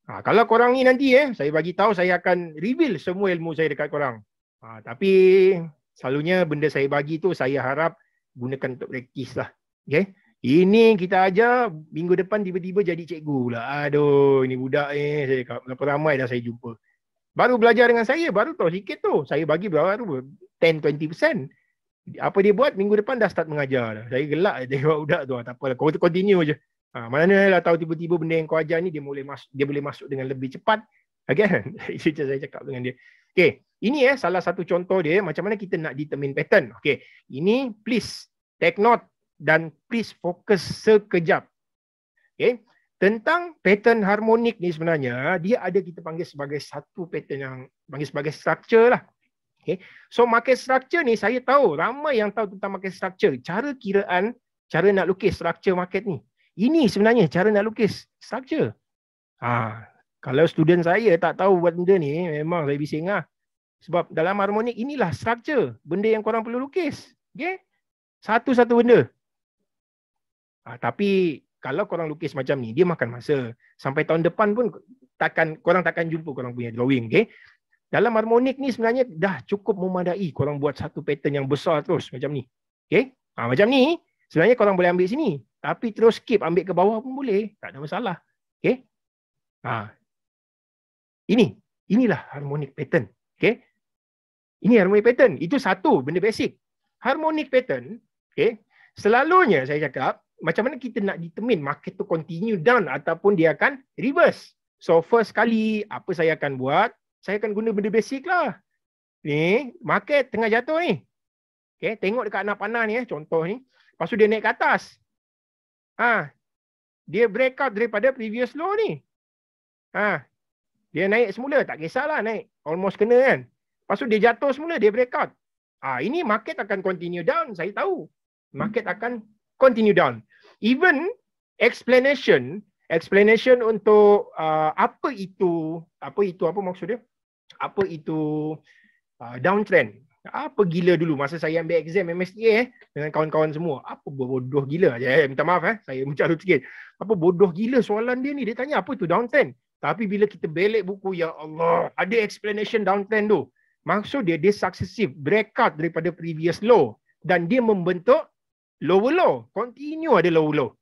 Kalau korang ni nanti saya bagi tahu, saya akan reveal semua ilmu saya dekat korang. Tapi selalunya benda saya bagi tu saya harap gunakan untuk praktis lah. Okay? Ini kita ajar, minggu depan tiba-tiba jadi cikgu pula. Aduh, ini budak saya cakap, berapa ramai dah saya jumpa. Baru belajar dengan saya, baru tahu sikit tu. Saya bagi baru 10-20%. Apa dia buat, minggu depan dah start mengajar dah. Saya gelak tengok budak tu. Tak apalah, kau continue je. Mana lah tahu tiba-tiba benda yang kau ajar ni dia boleh masuk dengan lebih cepat. Okay? Itu saya cakap dengan dia. Okay, ini salah satu contoh dia macam mana kita nak determine pattern. Okay, ini please take note dan please fokus sekejap. Okay, tentang pattern harmonik ni sebenarnya dia ada kita panggil sebagai satu pattern yang panggil sebagai structure lah. Okay, so market structure ni saya tahu ramai yang tahu tentang market structure. Cara kiraan, cara nak lukis structure market ni. Ini sebenarnya cara nak lukis structure. Kalau student saya tak tahu buat benda ni, memang saya bising lah. Sebab dalam harmonik inilah structure. Benda yang korang perlu lukis. Okay? Satu-satu benda. Tapi kalau korang lukis macam ni, dia makan masa. Sampai tahun depan pun korang takkan jumpa korang punya drawing. Okay? Dalam harmonik ni sebenarnya dah cukup memadai korang buat satu pattern yang besar terus macam ni. Okay? Macam ni, sebenarnya korang boleh ambil sini. Tapi terus skip, ambil ke bawah pun boleh. Tak ada masalah. Okay? Inilah harmonic pattern. Okay? Ini harmonic pattern. Itu satu benda basic. Harmonic pattern, okay, selalunya saya cakap, macam mana kita nak determine market tu continue down ataupun dia akan reverse. So first kali, apa saya akan buat? Saya akan guna benda basic lah. Ni, market tengah jatuh ni. Okay, tengok dekat anak panah ni, contoh ni. Lepas tu dia naik ke atas. Dia break out daripada previous low ni. Dia naik semula, tak kisahlah naik. Almost kena kan. Lepas tu dia jatuh semula, dia break out. Ini market akan continue down, saya tahu. Market akan continue down. Even explanation untuk apa maksud dia? Apa itu downtrend? Apa gila dulu masa saya ambil exam MSTA dengan kawan-kawan semua. Apa bodoh gila. Minta maaf saya mencarut sikit. Apa bodoh gila soalan dia ni. Dia tanya apa tu downtrend. Tapi bila kita belik buku, ya Allah, ada explanation downtrend tu. Maksud dia successive breakout daripada previous low dan dia membentuk lower low. Continue ada lower low.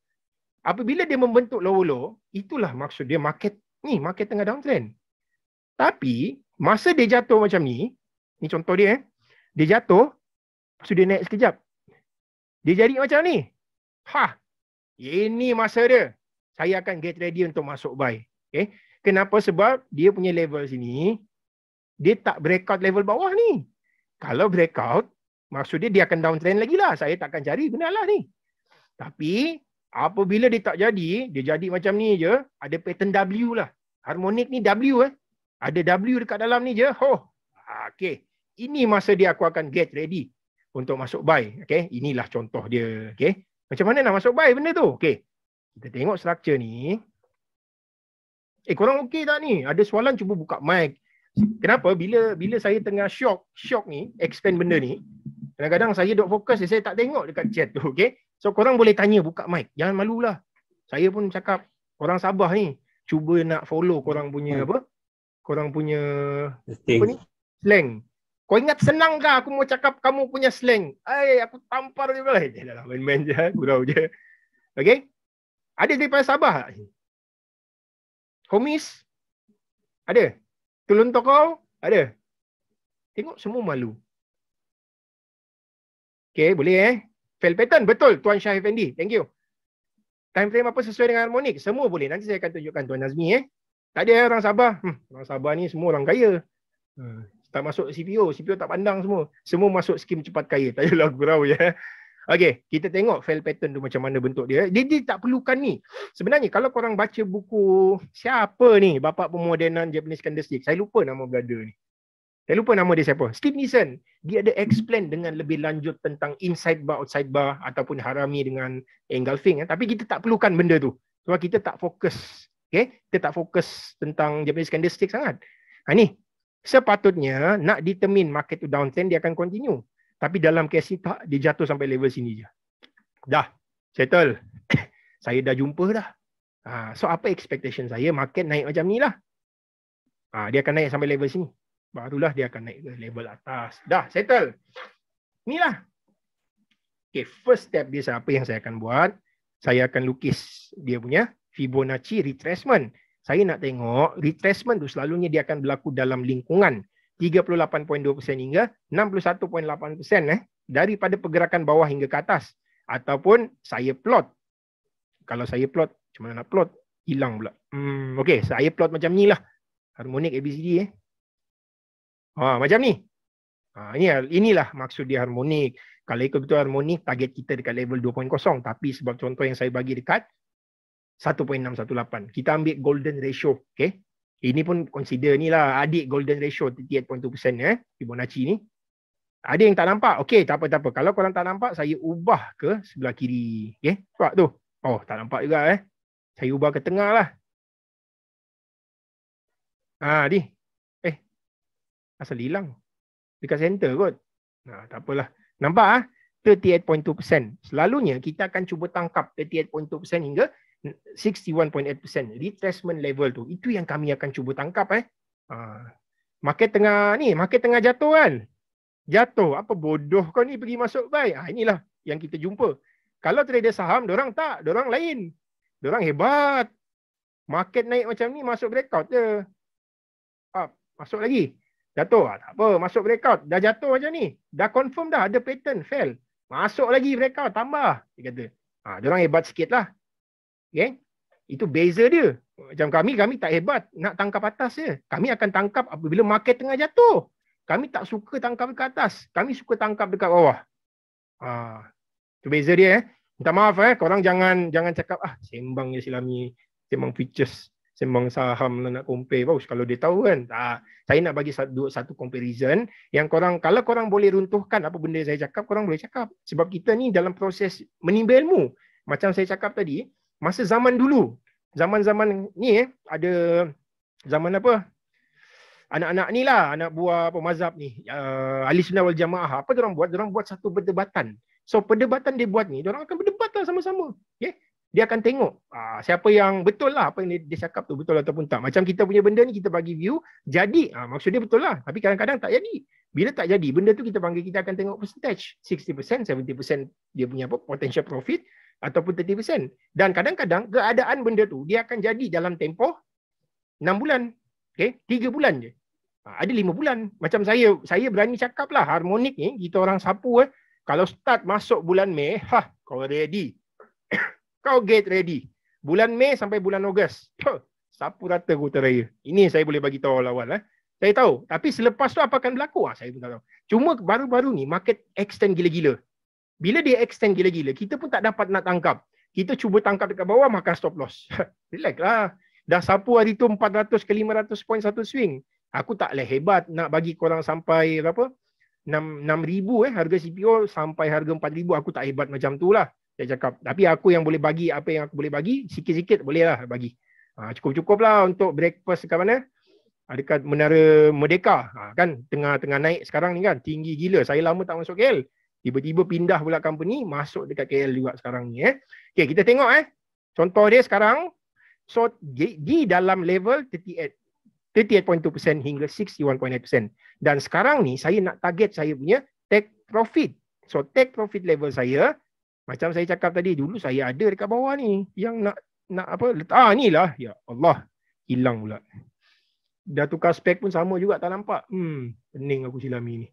Apabila dia membentuk lower low, itulah maksud dia market tengah downtrend. Tapi masa dia jatuh macam ni contoh dia dia jatuh, lepas tu dia naik sekejap. Dia jadi macam ni. Ini masa dia. Saya akan get ready untuk masuk buy. Okay? Kenapa? Sebab dia punya level sini, dia tak breakout level bawah ni. Kalau breakout, maksud dia akan downtrend lagi lah. Saya takkan cari, benarlah ni. Tapi, apabila dia tak jadi, dia jadi macam ni je, ada pattern W lah. Harmonik ni W. Ada W dekat dalam ni je. Okay. ini masa dia aku akan get ready untuk masuk buy. Okay, inilah contoh dia. Okay, macam mana nak masuk buy benda tu? Okay, kita tengok structure ni. Korang okey tak ni? Ada soalan, cuba buka mic. Kenapa? Bila saya tengah shock ni, expand benda ni, kadang-kadang saya duk fokus, saya tak tengok dekat chat tu. Okay, so korang boleh tanya, buka mic. Jangan malulah. Saya pun cakap, korang Sabah ni, cuba nak follow korang punya apa? Korang punya apa ni? Slang. Kau ingat senang ke aku mau cakap kamu punya slang? Aku tampar je lah. Dah lah, main-main je, gurau je. Okay? Ada daripada Sabah tak? Komis? Ada? Tulun Tokau? Ada? Tengok semua malu. Okay, boleh Fail pattern, betul Tuan Syah Effendi. Thank you. Time frame apa sesuai dengan harmonik? Semua boleh. Nanti saya akan tunjukkan Tuan Nazmi. Tak ada orang Sabah. Orang Sabah ni semua orang kaya. Tak masuk CPO tak pandang semua. Semua masuk skim cepat kaya. Tak adalah gurau je. Okey, kita tengok fail pattern tu macam mana bentuk dia. Dia tak perlukan ni. Sebenarnya kalau korang baca buku siapa ni, Bapa Pemodenan Japanese Candlestick. Saya lupa nama brother ni. Saya lupa nama dia siapa. Steve Nissen. Dia ada explain dengan lebih lanjut tentang inside bar, outside bar ataupun harami dengan engulfing. Tapi kita tak perlukan benda tu. Sebab kita tak fokus. Okay? Kita tak fokus tentang Japanese Candlestick sangat. Ni. Sepatutnya nak determine market to downtrend, dia akan continue. Tapi dalam case ni tak, dia jatuh sampai level sini je. Dah, settle. Saya dah jumpa dah. So apa expectation saya? Market naik macam ni lah. Dia akan naik sampai level sini. Barulah dia akan naik ke level atas. Dah, settle. Inilah. Okay, first step dia apa yang saya akan buat? Saya akan lukis dia punya Fibonacci retracement. Saya nak tengok retracement tu selalunya dia akan berlaku dalam lingkungan 38.2% hingga 61.8% daripada pergerakan bawah hingga ke atas. Ataupun saya plot. Kalau saya plot, macam mana nak plot? Hilang pula. Okey, saya plot macam ni lah. Harmonik ABCD macam ni. Inilah maksud dia harmonik. Kalau ikut betul harmonik, target kita dekat level 2.0. Tapi sebab contoh yang saya bagi dekat 1.618. Kita ambil golden ratio. Okay. Ini pun consider ni lah. Adik golden ratio 38.2% Fibonacci ni. Ada yang tak nampak? Okey, tak apa-apa. Kalau korang tak nampak, saya ubah ke sebelah kiri. Okay. Nampak tu? Oh, tak nampak juga. Saya ubah ke tengah lah. Ni. Asal hilang. Dekat center kot. Tak apalah. Nampak 38.2%. Selalunya kita akan cuba tangkap 38.2% hingga 61.8% retracement level tu. Itu yang kami akan cuba tangkap Market tengah jatuh kan. Jatuh. Apa bodoh kau ni pergi masuk buy. Inilah yang kita jumpa. Kalau trader saham, dorang tak, dorang lain. Dorang hebat. Market naik macam ni, masuk breakout je. Masuk lagi. Jatuh. Tak apa, masuk breakout. Dah jatuh macam ni. Dah confirm dah ada pattern fail. Masuk lagi breakout, tambah. Dia kata. Dorang hebat sikit lah. Okay? Itu beza dia. Macam kami tak hebat nak tangkap atas je. Kami akan tangkap apabila market tengah jatuh. Kami tak suka tangkap dekat atas. Kami suka tangkap dekat bawah. Itu beza dia. Minta maaf korang jangan cakap sembang je Silami, sembang futures, sembang saham nak compare. Bagus kalau dia tahu kan. Saya nak bagi satu comparison yang kalau korang boleh runtuhkan apa benda saya cakap, korang boleh cakap. Sebab kita ni dalam proses menimba ilmu. Macam saya cakap tadi, masa zaman dulu, zaman-zaman ni ada zaman apa? Anak-anak ni lah, anak buah mazhab ni, Ahli Sunnah wal Jamaah. Apa diorang buat? Diorang buat satu perdebatan. So perdebatan dia buat ni, diorang akan berdebat lah sama-sama. Okay? Dia akan tengok siapa yang betul lah apa yang dia cakap tu betul ataupun tak. Macam kita punya benda ni kita bagi view, jadi maksud dia betul lah. Tapi kadang-kadang tak jadi. Bila tak jadi, benda tu kita panggil, kita akan tengok percentage. 60%, 70% dia punya potential profit ataupun 30%. Dan kadang-kadang keadaan benda tu dia akan jadi dalam tempoh 6 bulan. Okay? 3 bulan je. Ada 5 bulan. Macam saya berani cakap lah, harmonik ni, kita orang sapu kalau start masuk bulan Mei, kau ready. Kau get ready. Bulan Mei sampai bulan Ogos. Sapu rata Kota Raya. Ini saya boleh bagi tahu awal-awal. Saya tahu. Tapi selepas tu apa akan berlaku? Saya pun tak tahu. Cuma baru-baru ni market extend gila-gila. Bila dia extend gila-gila, kita pun tak dapat nak tangkap. Kita cuba tangkap dekat bawah, makan stop loss. Relax lah. Dah sapu hari tu 400 ke 500 point satu swing. Aku tak hebat nak bagi korang sampai berapa? 6,000 harga CPO sampai harga 4,000. Aku tak hebat macam tu lah. Saya cakap. Tapi aku yang boleh bagi apa yang aku boleh bagi, sikit-sikit boleh lah bagi. Cukup-cukup lah untuk breakfast dekat mana? Dekat Menara Merdeka. Kan tengah-tengah naik sekarang ni kan. Tinggi gila. Saya lama tak masuk KL. Tiba-tiba pindah pula company, masuk dekat KL juga sekarang ni. Okay, kita tengok contoh dia sekarang. So, di dalam level 38.2% hingga 61.8%. Dan sekarang ni saya nak target saya punya take profit. So take profit level saya, macam saya cakap tadi, dulu saya ada dekat bawah ni yang nak apa letak. Ni lah, ya Allah, hilang pula. Dah tukar spek pun sama juga, tak nampak. Pening aku silami ni.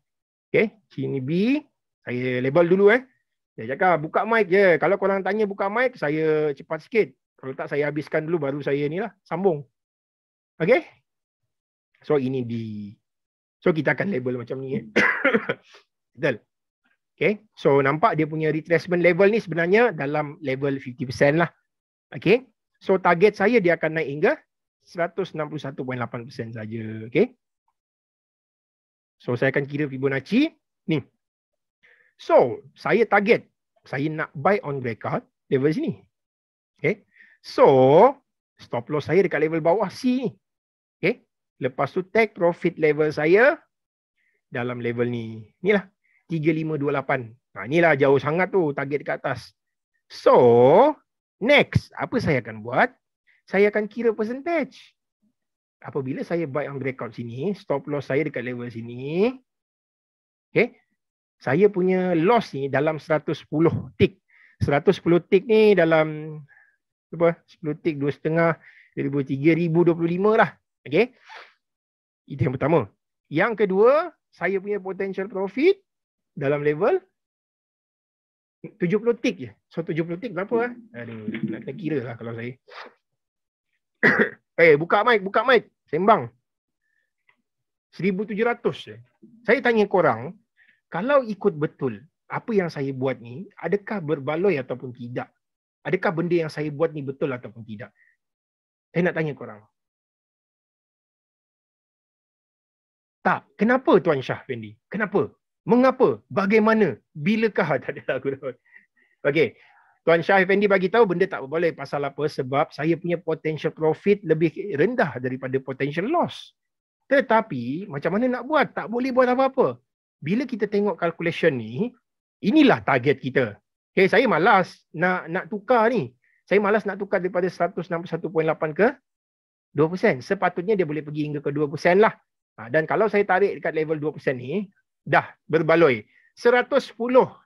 Okay, sini B, saya label dulu Saya cakap buka mic je. Kalau korang tanya buka mic, saya cepat sikit. Kalau tak, saya habiskan dulu baru saya ni lah sambung. Okay. So ini B. So kita akan label macam ni. Betul. Okay. So nampak dia punya retracement level ni sebenarnya dalam level 50% lah. Okay. So target saya dia akan naik hingga 161.8% saja. Okay. So saya akan kira Fibonacci. Ni. So saya target. Saya nak buy on breakout level sini. Okay. So stop loss saya dekat level bawah C ni. Okay. Lepas tu take profit level saya dalam level ni. Inilah 3528. Inilah jauh sangat tu target dekat atas. So, next, apa saya akan buat? Saya akan kira percentage. Apabila saya buy on breakout sini, stop loss saya dekat level sini. Okay. Saya punya loss ni dalam 110 tick. 110 tick ni dalam 10 tick 2,5 3,025 lah. Okay. Itu yang pertama. Yang kedua, saya punya potential profit dalam level 70 tick je. So 70 tick berapa? Aduh, nak kena kira lah kalau saya. Buka mic. Sembang. 1,700 je. Saya tanya korang, kalau ikut betul apa yang saya buat ni, adakah berbaloi ataupun tidak? Adakah benda yang saya buat ni betul ataupun tidak? Saya nak tanya korang. Tak. Kenapa Tuan Shah Effendi? Kenapa? Mengapa? Bagaimana? Bilakah? Tak ada aku dah. Okey. Tuan Shah Effendi bagi tahu benda tak boleh. Pasal apa? Sebab saya punya potential profit lebih rendah daripada potential loss. Tetapi macam mana nak buat? Tak boleh buat apa-apa. Bila kita tengok calculation ni, inilah target kita. Okay, saya malas nak tukar ni. Saya malas nak tukar daripada 161.8 ke 2%. Sepatutnya dia boleh pergi hingga ke 2% lah. Dan kalau saya tarik dekat level 2% ni, dah berbaloi. 110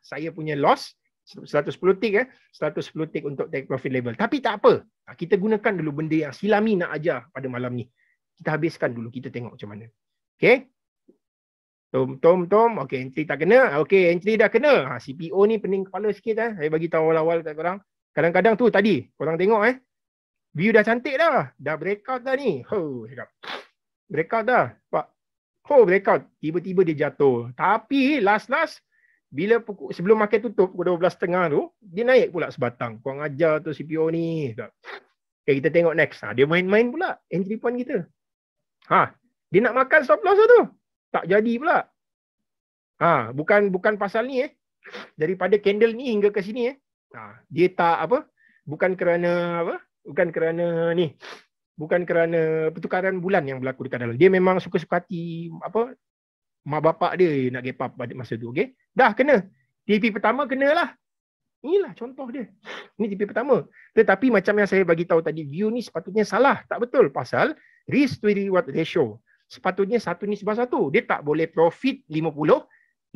saya punya loss, 110 tick 110 tick untuk take profit level. Tapi tak apa. Kita gunakan dulu benda yang Silami nak ajar pada malam ni. Kita habiskan dulu, kita tengok macam mana. Okay. Tom. Okay, entry tak kena. Okay, entry dah kena. CPO ni pening kepala sikit. Saya bagi tahu awal-awal kat korang. Kadang-kadang tu tadi, korang tengok view dah cantik dah. Dah breakout dah ni. Cakap. Breakout dah. Pak. Breakout. Tiba-tiba dia jatuh. Tapi last bila sebelum market tutup pukul 12.30 tu, dia naik pula sebatang. Korang ajar tu CPO ni. Okay, kita tengok next. Dia main-main pula entry point kita. Dia nak makan stop loss tu. Tak jadi pula. Bukan pasal ni daripada candle ni hingga ke sini dia tak apa? Bukan kerana ni. Bukan kerana pertukaran bulan yang berlaku dekat dalam. Dia memang suka-suka hati mak bapak dia nak gap up pada masa tu. Okay? Dah kena. TP pertama kenalah. Inilah contoh dia. Ini TP pertama. Tetapi macam yang saya bagi tahu tadi, view ni sepatutnya salah. Tak betul. Pasal risk to reward ratio. Sepatutnya 1:1. Dia tak boleh profit 50,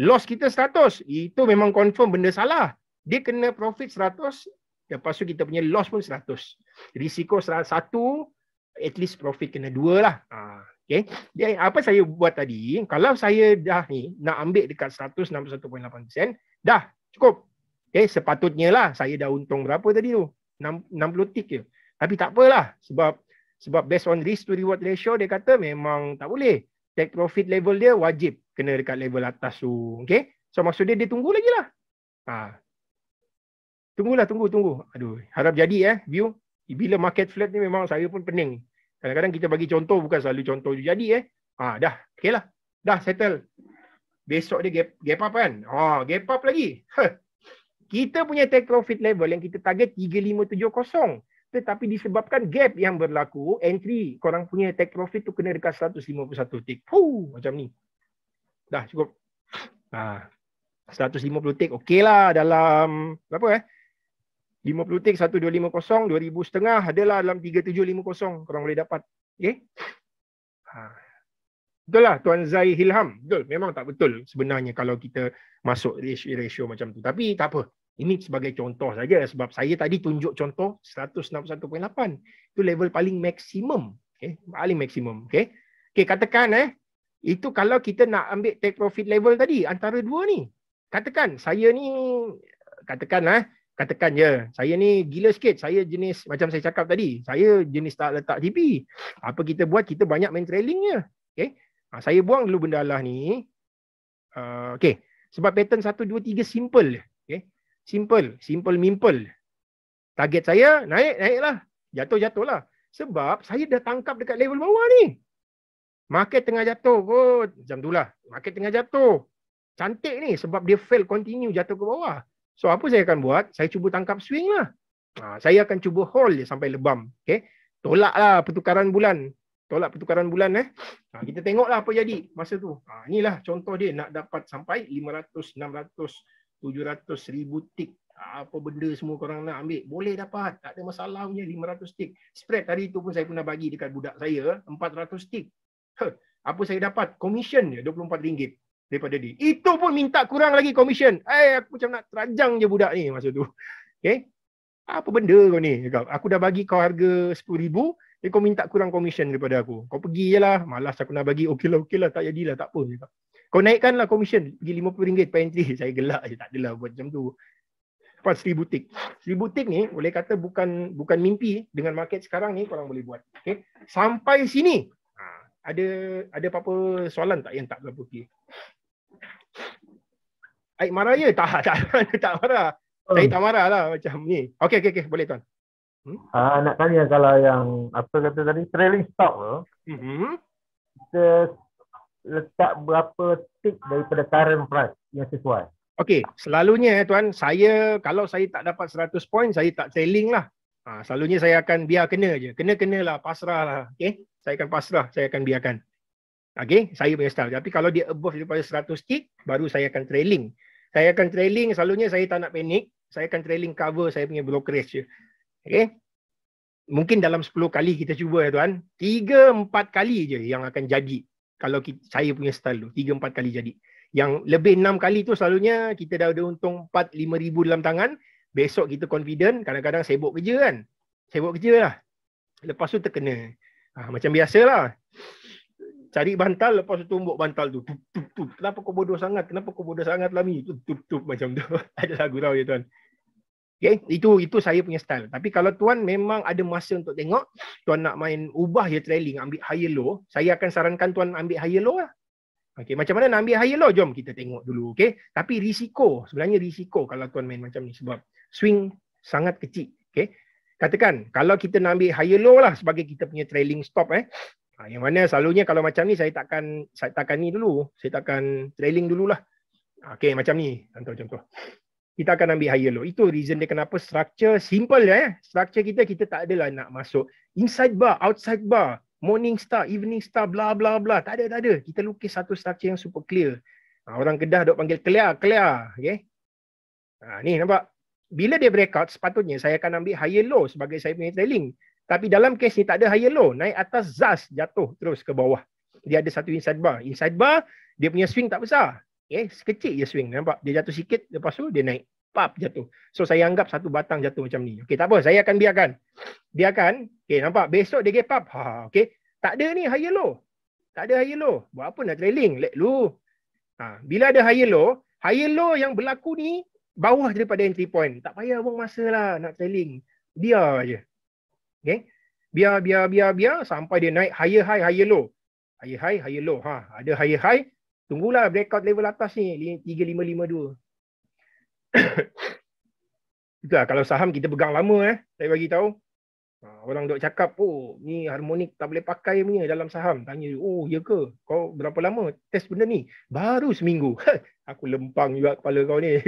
loss kita 100. Itu memang confirm benda salah. Dia kena profit 100, lepas tu kita punya loss pun 100. Risiko 1, at least profit kena 2 lah. Okay. Dia, apa saya buat tadi, kalau saya dah ni nak ambil dekat 161.8%, dah cukup. Okay, sepatutnya lah saya dah untung berapa tadi tu? 60 tick je. Tapi tak apalah, sebab based on risk to reward ratio, dia kata memang tak boleh. Take profit level dia wajib kena dekat level atas tu. Okay? So maksud dia tunggu lagi lah. Tunggu. Aduh, harap jadi view. Bila market flat ni memang saya pun pening. Kadang-kadang kita bagi contoh, bukan selalu contoh jadi dah, okay lah. Dah settle. Besok dia gap up kan. Gap up lagi. Kita punya take profit level yang kita target 3570. Tetapi disebabkan gap yang berlaku, entry korang punya take profit tu kena dekat 151 tick. Macam ni. Dah cukup. 150 tick okey lah dalam berapa 50 tick 1250, 2000 setengah adalah dalam 3750 korang boleh dapat. Okey. Betul lah Tuan Zai Hilham. Betul. Memang tak betul sebenarnya kalau kita masuk ratio macam tu. Tapi tak apa. Ini sebagai contoh saja sebab saya tadi tunjuk contoh 161.8. Itu level paling maksimum. Okay? Paling maksimum. Okay? Okay, katakan itu kalau kita nak ambil take profit level tadi antara dua ni. Katakan saya ni katakan je saya ni gila sikit. Saya jenis macam saya cakap tadi. Saya jenis tak letak TP. Apa kita buat? Kita banyak main trailing je. Okay? Saya buang dulu benda Allah ni. Okay. Sebab pattern 1, 2, 3 simple je. Okay? Simple mimple. Target saya naiklah. Jatuh lah. Sebab saya dah tangkap dekat level bawah ni. Market tengah jatuh kot. Macam tu lah. Market tengah jatuh. Cantik ni sebab dia fail continue jatuh ke bawah. So apa saya akan buat? Saya cuba tangkap swing lah. Saya akan cuba hold je sampai lebam. Okay? Tolaklah pertukaran bulan. Kita tengoklah apa jadi masa tu. Inilah contoh dia nak dapat sampai 500, 600, 700 ribu tick. Apa benda semua korang nak ambil. Boleh dapat. Tak ada masalah punya 500 tick. Spread tadi tu pun saya pernah bagi dekat budak saya 400 tick. Apa saya dapat? Commission dia RM24 daripada dia. Itu pun minta kurang lagi commission. Aku macam nak terajang je budak ni masa tu. Okay? Apa benda kau ni? Aku dah bagi kau harga RM10,000. Kau minta kurang commission daripada aku. Kau pergi je lah. Malas aku nak bagi. Okey lah. Tak jadilah. Tak apa. Kau naikkanlah commission. Pergi RM50 per entry. Saya gelak je. Tak adalah buat macam tu. Lepas 1000 tick. 1000 tick ni boleh kata bukan mimpi. Dengan market sekarang ni korang boleh buat. Okay? Sampai sini. Ada apa-apa soalan tak yang tak berapa okey? Aik marah je? Tak marah. Saya tak marah lah macam ni. Okey. Boleh tuan. Nak tanya kalau yang apa kata tadi trailing stop tu, kita letak berapa tick daripada current price yang sesuai? Okey, selalunya tuan, kalau saya tak dapat 100 point, saya tak trailing lah. Selalunya saya akan biar kena je. Kena-kenalah, pasrah lah. Okey, saya akan pasrah, saya akan biarkan. Okey, saya punya style. Tapi kalau dia above daripada 100 tick, baru saya akan trailing. Saya akan trailing, selalunya saya tak nak panik. Saya akan trailing cover saya punya brokerage je. Okay. Mungkin dalam 10 kali kita cuba tuan. 3-4 kali je yang akan jadi. Kalau saya punya style tu. 3-4 kali jadi. Yang lebih 6 kali tu selalunya kita dah ada untung 4-5 ribu dalam tangan. Besok kita confident. Kadang-kadang sibuk kerja kan. Sibuk kerja lah. Lepas tu terkena. Macam biasalah. Cari bantal, lepas tu tumbuk bantal tu. Tup. Kenapa kau bodoh sangat? Lami? Tup. Macam tu. Ada lagu tau je tuan. Okay, itu saya punya style. Tapi kalau tuan memang ada masa untuk tengok, tuan nak main ubah je trailing, ambil higher low, saya akan sarankan tuan ambil higher low lah. Okay, macam mana nak ambil higher low? Jom kita tengok dulu. Okay, tapi sebenarnya risiko kalau tuan main macam ni sebab swing sangat kecil. Okay, katakan kalau kita nak ambil higher low lah sebagai kita punya trailing stop yang mana selalunya kalau macam ni saya takkan ni dulu, saya takkan trailing dululah. Okay, macam ni contoh. Kita akan ambil higher low. Itu reason dia kenapa structure simple je. Structure kita tak adalah nak masuk inside bar, outside bar, morning star, evening star, bla bla bla. Tak ada. Kita lukis satu structure yang super clear. Orang Kedah dok panggil clear. Okay. Ni nampak. Bila dia breakout, sepatutnya saya akan ambil higher low sebagai saya punya trailing. Tapi dalam case ni tak ada higher low. Naik atas zas, jatuh terus ke bawah. Dia ada satu inside bar. Inside bar, dia punya swing tak besar. Okay, sekecil je swing. Nampak? Dia jatuh sikit, lepas tu dia naik. Pap, jatuh. So, saya anggap satu batang jatuh macam ni. Okay, tak apa. Saya akan biarkan. Okay, nampak? Besok dia gap up. Okay. Tak ada ni higher low. Buat apa nak trailing? Let lu. Bila ada higher low yang berlaku ni, bawah daripada entry point. Tak payah buang masa lah nak trailing. Biar je. Okay. Biar. Sampai dia naik higher high, higher low. Higher high, higher low. Ada higher high. Tunggulah breakout level atas ni 3552. Itulah kalau saham kita pegang lama saya bagi tahu. Orang duk cakap, oh ni harmonik tak boleh pakai punya dalam saham. Tanya, oh ya ke? Kau berapa lama test benda ni? Baru seminggu. Aku lempang juga kepala kau ni.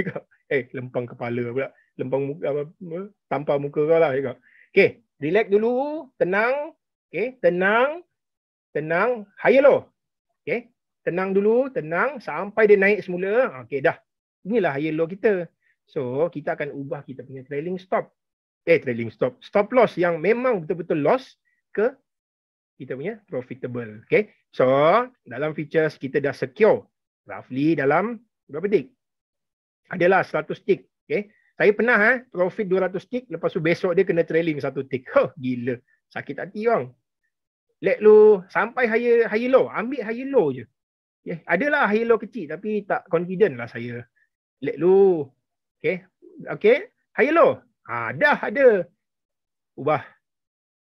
Lempang kepala pula. Lempang muka, tampar muka kau lah. Okay, relax dulu. Tenang. Okay, tenang. Tenang. Higher low. Okay, tenang dulu. Tenang. Sampai dia naik semula. Okay, dah. Inilah higher low kita. So, kita akan ubah kita punya trailing stop. Trailing stop. Stop loss yang memang betul-betul loss ke kita punya profitable. Okay. So, dalam features kita dah secure. Roughly dalam berapa tick? Adalah 100 tick. Okay. Saya pernah profit 200 tick. Lepas tu besok dia kena trailing 1 tick. Gila. Sakit hati bang. Let lu sampai higher low. Ambil higher low je. Okay. Adalah higher low kecil tapi tak confident lah saya. Let lu. Okay. Okay. Higher low. Dah ada. Ubah.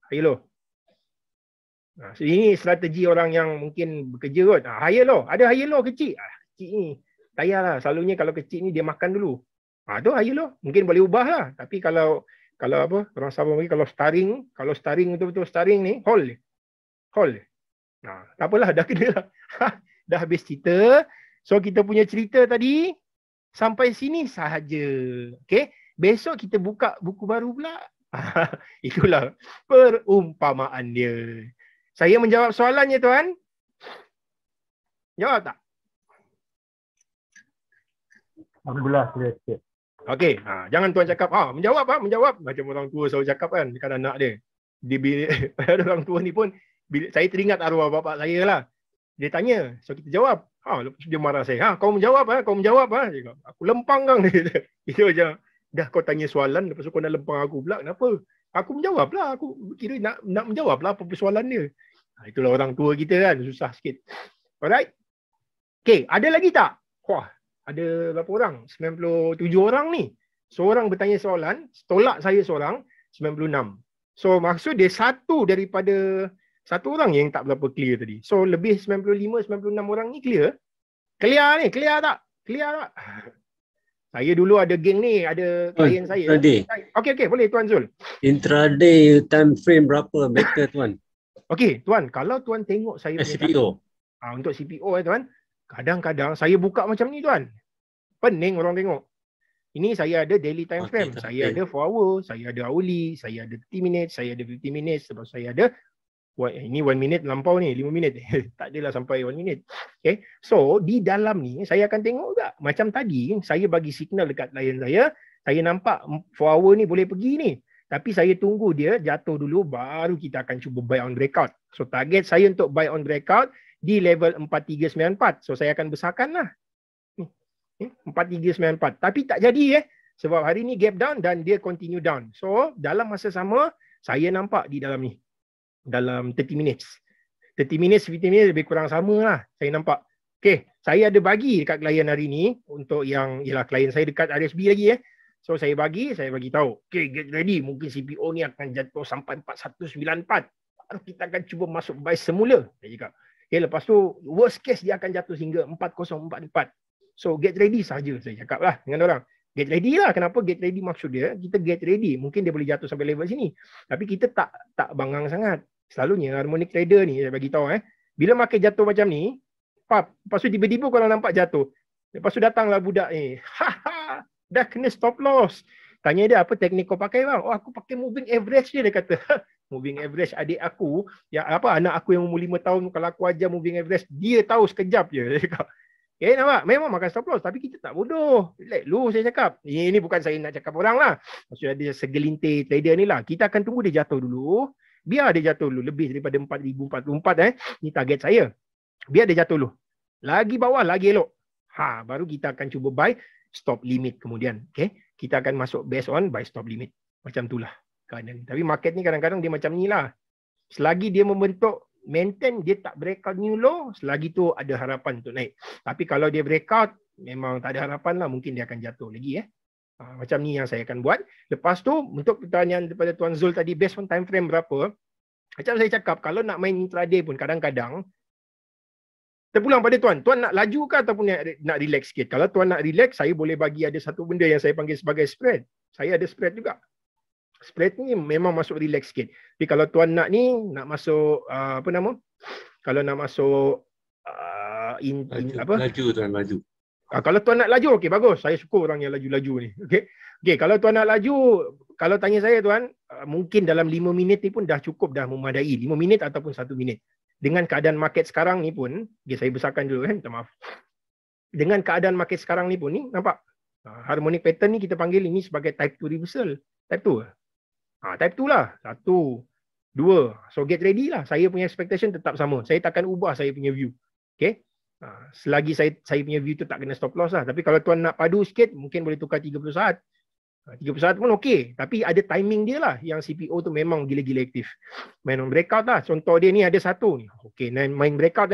Higher low. So ini strategi orang yang mungkin bekerja kot. Higher low. Ada higher low kecil. Kecil ni. Tayarlah. Selalunya kalau kecil ni dia makan dulu. Tu higher low. Mungkin boleh ubah lah. Tapi kalau apa, orang Sabah bagi kalau starring betul-betul starring ni, hold. Tak apalah. Dah kena lah. Dah habis cerita. So kita punya cerita tadi sampai sini sahaja. Okay. Besok kita buka buku baru pula. Itulah perumpamaan dia. Saya menjawab soalannya, tuan. Jawab tak? Alhamdulillah, clear sikit. Okey, jangan tuan cakap, menjawab. Macam orang tua selalu cakap kan, dekat anak dia. Ada orang tua ni pun, saya teringat arwah bapak saya lah. Dia tanya, so kita jawab. Lepas dia marah saya. Kau menjawab. Aku lempang kang. Itu aja. Dah kau tanya soalan, lepas tu kau nak lempang aku pula. Kenapa? Aku menjawab lah. Aku kira nak menjawab lah apa soalan dia. Itulah orang tua kita kan. Susah sikit. Alright. Okay, ada lagi tak? Ada berapa orang? 97 orang ni. Seorang bertanya soalan, tolak saya seorang, 96. So maksud dia satu orang yang tak berapa clear tadi. So lebih 95, 96 orang ni clear. Clear tak? Saya dulu ada geng ni, ada klien saya. Okey, boleh Tuan Zul. Intraday time frame berapa better tuan? Okey, Tuan, kalau Tuan tengok saya CPO. Untuk CPO Tuan, kadang-kadang saya buka macam ni Tuan. Pening orang tengok. Ini saya ada daily time frame. Saya ada 4 hour, saya ada hourly, saya ada 30 minutes, saya ada 50 minutes, sebab saya ada ini 1 minute lampau ni, 5 minit. Tak adalah sampai 1 minit. Okay. So, di dalam ni, saya akan tengok juga. Macam tadi, saya bagi signal dekat klien saya nampak 4 hour ni boleh pergi ni. Tapi saya tunggu dia jatuh dulu, baru kita akan cuba buy on breakout. So, target saya untuk buy on breakout di level 4394. So, saya akan besarkan lah. 4394. Tapi tak jadi sebab hari ni gap down dan dia continue down. So, dalam masa sama, saya nampak di dalam ni. Dalam 30 minutes. 30 minutes, 50 minutes lebih kurang sama lah. Saya nampak. Okay, saya ada bagi dekat klien hari ni. Untuk yang, klien saya dekat RSB lagi So, saya bagi tahu. Okay, get ready. Mungkin CPO ni akan jatuh sampai 4194. Baru kita akan cuba masuk buy semula. Saya cakap. Okay, lepas tu, worst case dia akan jatuh hingga 4044. So, get ready saja saya cakap lah dengan orang. Get ready lah. Kenapa get ready maksud dia? Kita get ready. Mungkin dia boleh jatuh sampai level sini. Tapi kita tak bangang sangat. Selalunya harmonic trader ni, saya bagi tahu bila market jatuh macam ni, lepas tu tiba-tiba korang nampak jatuh. Lepas tu datanglah budak ni. Dah kena stop loss. Tanya dia, apa teknik kau pakai bang? Aku pakai moving average dia kata. Moving average adik aku, anak aku yang umur 5 tahun, kalau aku ajar moving average, dia tahu sekejap je. Okay, nampak? Memang makan stop loss. Tapi kita tak bodoh. Let lu saya cakap. Ini bukan saya nak cakap orang lah. Maksudnya ada segelintir trader ni lah. Kita akan tunggu dia jatuh dulu. Biar dia jatuh dulu. Lebih daripada 4,044 Ni target saya. Biar dia jatuh dulu. Lagi bawah, lagi elok. Baru kita akan cuba buy stop limit kemudian. Okay? Kita akan masuk based on buy stop limit. Macam itulah. Tapi market ni kadang-kadang dia macam ni lah. Selagi dia membentuk maintain, dia tak breakout new low, selagi tu ada harapan untuk naik. Tapi kalau dia breakout, memang tak ada harapan lah, mungkin dia akan jatuh lagi macam ni yang saya akan buat. Lepas tu, untuk pertanyaan daripada Tuan Zul tadi, based on time frame berapa, macam saya cakap, kalau nak main intraday pun kadang-kadang, terpulang pada Tuan nak laju ke ataupun nak relax sikit? Kalau Tuan nak relax, saya boleh bagi ada satu benda yang saya panggil sebagai spread. Saya ada spread juga. Spread ni memang masuk relax sikit. Tapi kalau tuan nak ni, nak masuk kalau nak masuk laju tuan, laju. Kalau tuan nak laju, okey bagus. Saya suka orang yang laju-laju ni. Okey, kalau tuan nak laju, kalau tanya saya tuan, mungkin dalam 5 minit ni pun dah cukup, dah memadai. 5 minit ataupun 1 minit. Dengan keadaan market sekarang ni pun, saya besarkan dulu minta maaf. Dengan keadaan market sekarang ni pun ni, nampak? Harmonic pattern ni kita panggil ini sebagai type 2 reversal. Type 2. Type 2 lah. 1, 2. So get ready lah. Saya punya expectation tetap sama. Saya takkan ubah saya punya view. Okay. Selagi saya punya view tu tak kena stop loss lah. Tapi kalau tuan nak padu sikit, mungkin boleh tukar 30 saat. 30 saat pun okey. Tapi ada timing dia lah. Yang CPO tu memang gila-gila aktif. Main on breakout lah. Contoh dia ni ada satu ni. Okey, main breakout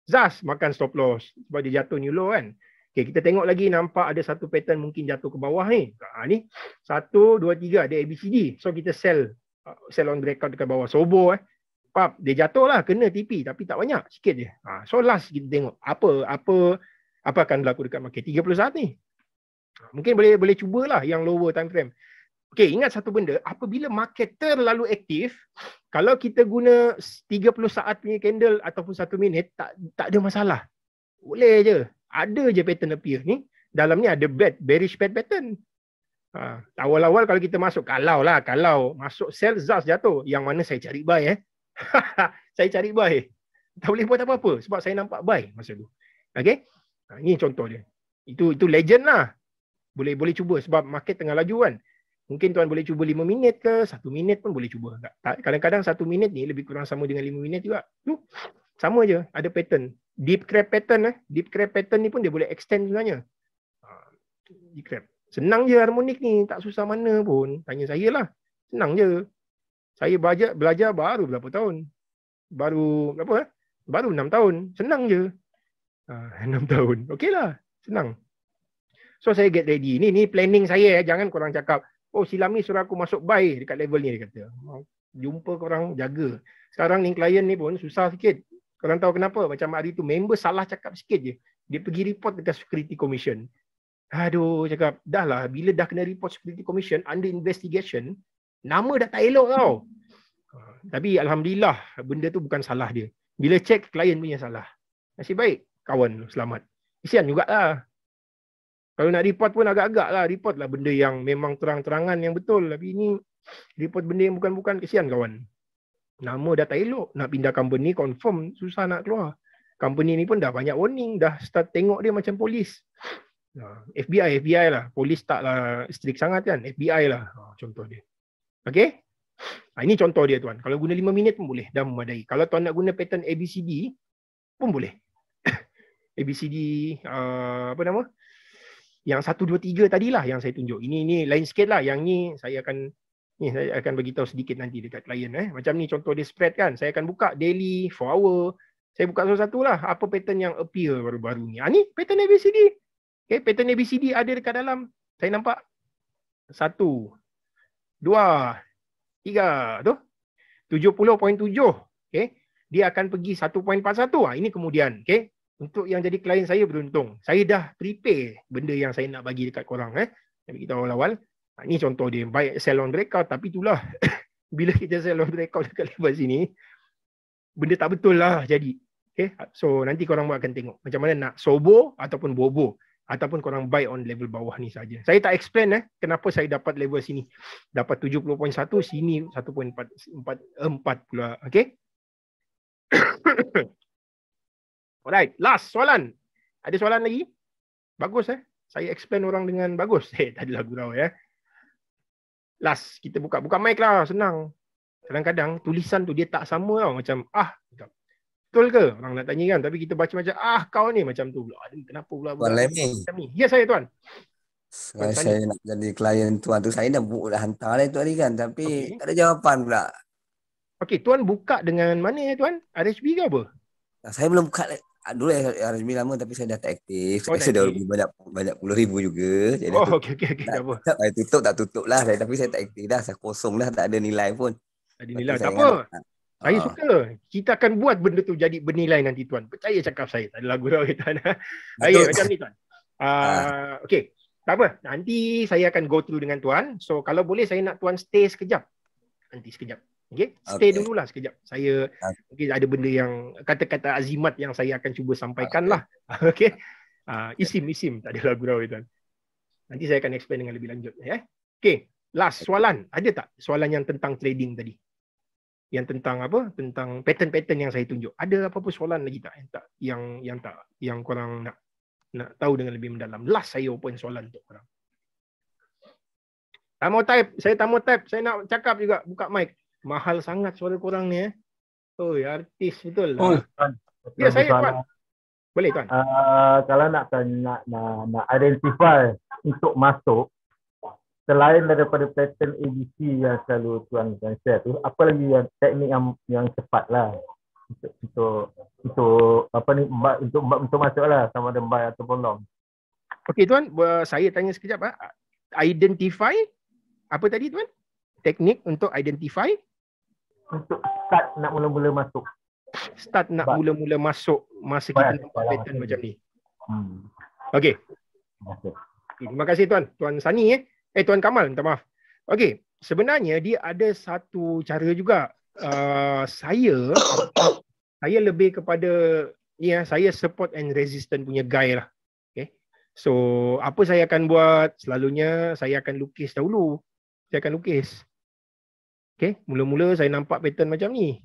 Zas makan stop loss. Sebab dia jatuh new low kan. Okey, kita tengok lagi nampak ada satu pattern mungkin jatuh ke bawah ni. Ni 1, 2, 3 ada ABCD. So kita sell on breakout dekat bawah. Sobo Pap, dia jatuh lah, kena TP tapi tak banyak, sikit je. So last kita tengok apa akan berlaku dekat market 30 saat ni. Mungkin boleh cubalah yang lower time frame. Okey, ingat satu benda, apabila market terlalu aktif, kalau kita guna 30 saat punya candle ataupun 1 minit, tak ada masalah. Boleh je. Ada je pattern appear ni. Dalam ni ada bearish bad pattern. Awal-awal kalau kita masuk, kalau masuk sell, Zas jatuh. Yang mana saya cari buy saya cari buy. Tak boleh buat apa-apa sebab saya nampak buy masa tu. Okey? Ini contoh dia. Itu legend lah. Boleh cuba sebab market tengah laju kan. Mungkin tuan boleh cuba 5 minit ke, 1 minit pun boleh cuba. Kadang-kadang 1 minit ni lebih kurang sama dengan 5 minit juga. Sama je, ada pattern. Deep crab pattern Deep crab pattern ni pun dia boleh extend sebenarnya. Deep crab. Senang je harmonik ni, tak susah mana pun. Tanya saya lah. Senang je. Saya belajar baru berapa tahun? Baru 6 tahun. Senang je. 6 tahun. Okey lah. Senang. So saya get ready. Ni planning saya. Jangan korang cakap, oh silam ni suruh aku masuk buy dekat level ni. Dia kata. Jumpa korang jaga. Sekarang ni klien ni pun susah sikit. Korang tahu kenapa? Macam hari tu member salah cakap sikit je. Dia pergi report dekat Security Commission. Aduh, cakap, dah lah. Bila dah kena report Security Commission under investigation, nama dah tak elok tau. Tapi Alhamdulillah, benda tu bukan salah dia. Bila cek, klien punya salah. Nasib baik, kawan selamat. Kesian jugalah. Kalau nak report pun agak-agak lah. Report lah benda yang memang terang-terangan yang betul. Tapi ni, report benda yang bukan-bukan, kesian kawan. Nama dah tak elok. Nak pindah company, confirm susah nak keluar. Company ni pun dah banyak warning. Dah start tengok dia macam polis. FBI lah. Polis taklah strict sangat kan. FBI lah. Contoh dia. Okay? Ini contoh dia tuan. Kalau guna 5 minit pun boleh. Dah memadai. Kalau tuan nak guna pattern ABCD pun boleh. ABCD yang 1, 2, 3 tadilah yang saya tunjuk. Ini lain sikit lah. Yang ni saya akan bagi tahu sedikit nanti dekat klien. Macam ni contoh dia spread kan. Saya akan buka daily, 4 hour. Saya buka satu-satu lah. Apa pattern yang appear baru-baru ni. Ni pattern ABCD. Okay, pattern ABCD ada dekat dalam. Saya nampak. 1, 2, 3 tu 70.7. Okay. Dia akan pergi 1.41. Ini kemudian. Okay. Untuk yang jadi klien saya beruntung. Saya dah prepare benda yang saya nak bagi dekat korang. Saya bagi tahu awal-awal. Ini contoh dia. Baik sell on breakout. Tapi itulah. Bila kita sell on breakout dekat level sini. Benda tak betul lah jadi. Okay. So nanti korang akan tengok. Macam mana nak sobo ataupun bobo. Ataupun korang buy on level bawah ni saja. Saya tak explain kenapa saya dapat level sini. Dapat 70.1, sini 1.44 pula. Okay. Alright, last soalan. Ada soalan lagi? Bagus Saya explain orang dengan bagus. Tak adalah gurau Last, kita buka mic lah, senang. Kadang-kadang tulisan tu dia tak sama tau. Macam betul ke? Orang nak tanya kan. Tapi kita baca macam, kau ni macam tu pula. Kenapa pula? Tuan Lemmy. Ya saya tuan. Saya nak jadi klien tuan tu. Saya dah hantar lah tu hari kan. Tapi tak ada jawapan pula. Okey, tuan buka dengan mana tuan? RHB ke apa? Saya belum buka. Dulu RHB lama tapi saya dah tak aktif. Saya dah rugi banyak puluh ribu juga. Jadi okey. Tak tutup lah. Tapi saya tak aktif dah. Saya kosong dah. Tak ada nilai pun. Tak ada nilai. Tak apa. Saya suka. Kita akan buat benda tu jadi bernilai nanti tuan. Percaya cakap saya. Tak adalah gurau tuan. Macam ni tuan. Okey. Tak apa, nanti saya akan go through dengan tuan. So kalau boleh saya nak tuan stay sekejap. Nanti sekejap. Okay? Stay dululah sekejap. Saya mungkin ada benda yang kata-kata azimat yang saya akan cuba sampaikan lah. Okay? Isim. Tak ada lagu tuan. Nanti saya akan explain dengan lebih lanjut. Okay. Last soalan. Ada tak soalan yang tentang trading tadi? Yang tentang apa? Tentang pattern-pattern yang saya tunjuk. Ada apa-apa soalan lagi tak? Yang korang nak tahu dengan lebih mendalam. Last saya open soalan untuk korang. Tak mau type. Saya nak cakap juga. Buka mic. Mahal sangat suara korang ni. Oh, artis betul lah. Ya, saya tuan. Boleh tuan. Kalau nak identify untuk masuk, selain daripada pattern ABC yang selalu tuan share tu, apa lagi yang teknik yang cepat lah untuk masuk lah, sama ada buy ataupun long. Okey tuan, saya tanya sekejap. Identify apa tadi tuan? Teknik untuk identify? Untuk start nak mula-mula masuk. Start nak mula-mula masuk masa kita nampak pattern macam ni. Okey. Terima kasih tuan. Tuan Sani Tuan Kamal, minta maaf. Okey, sebenarnya dia ada satu cara juga. Saya lebih kepada saya support and resistance punya guy lah. Okay. So, apa saya akan buat? Selalunya saya akan lukis dahulu. Saya akan lukis. Okay, mula-mula saya nampak pattern macam ni.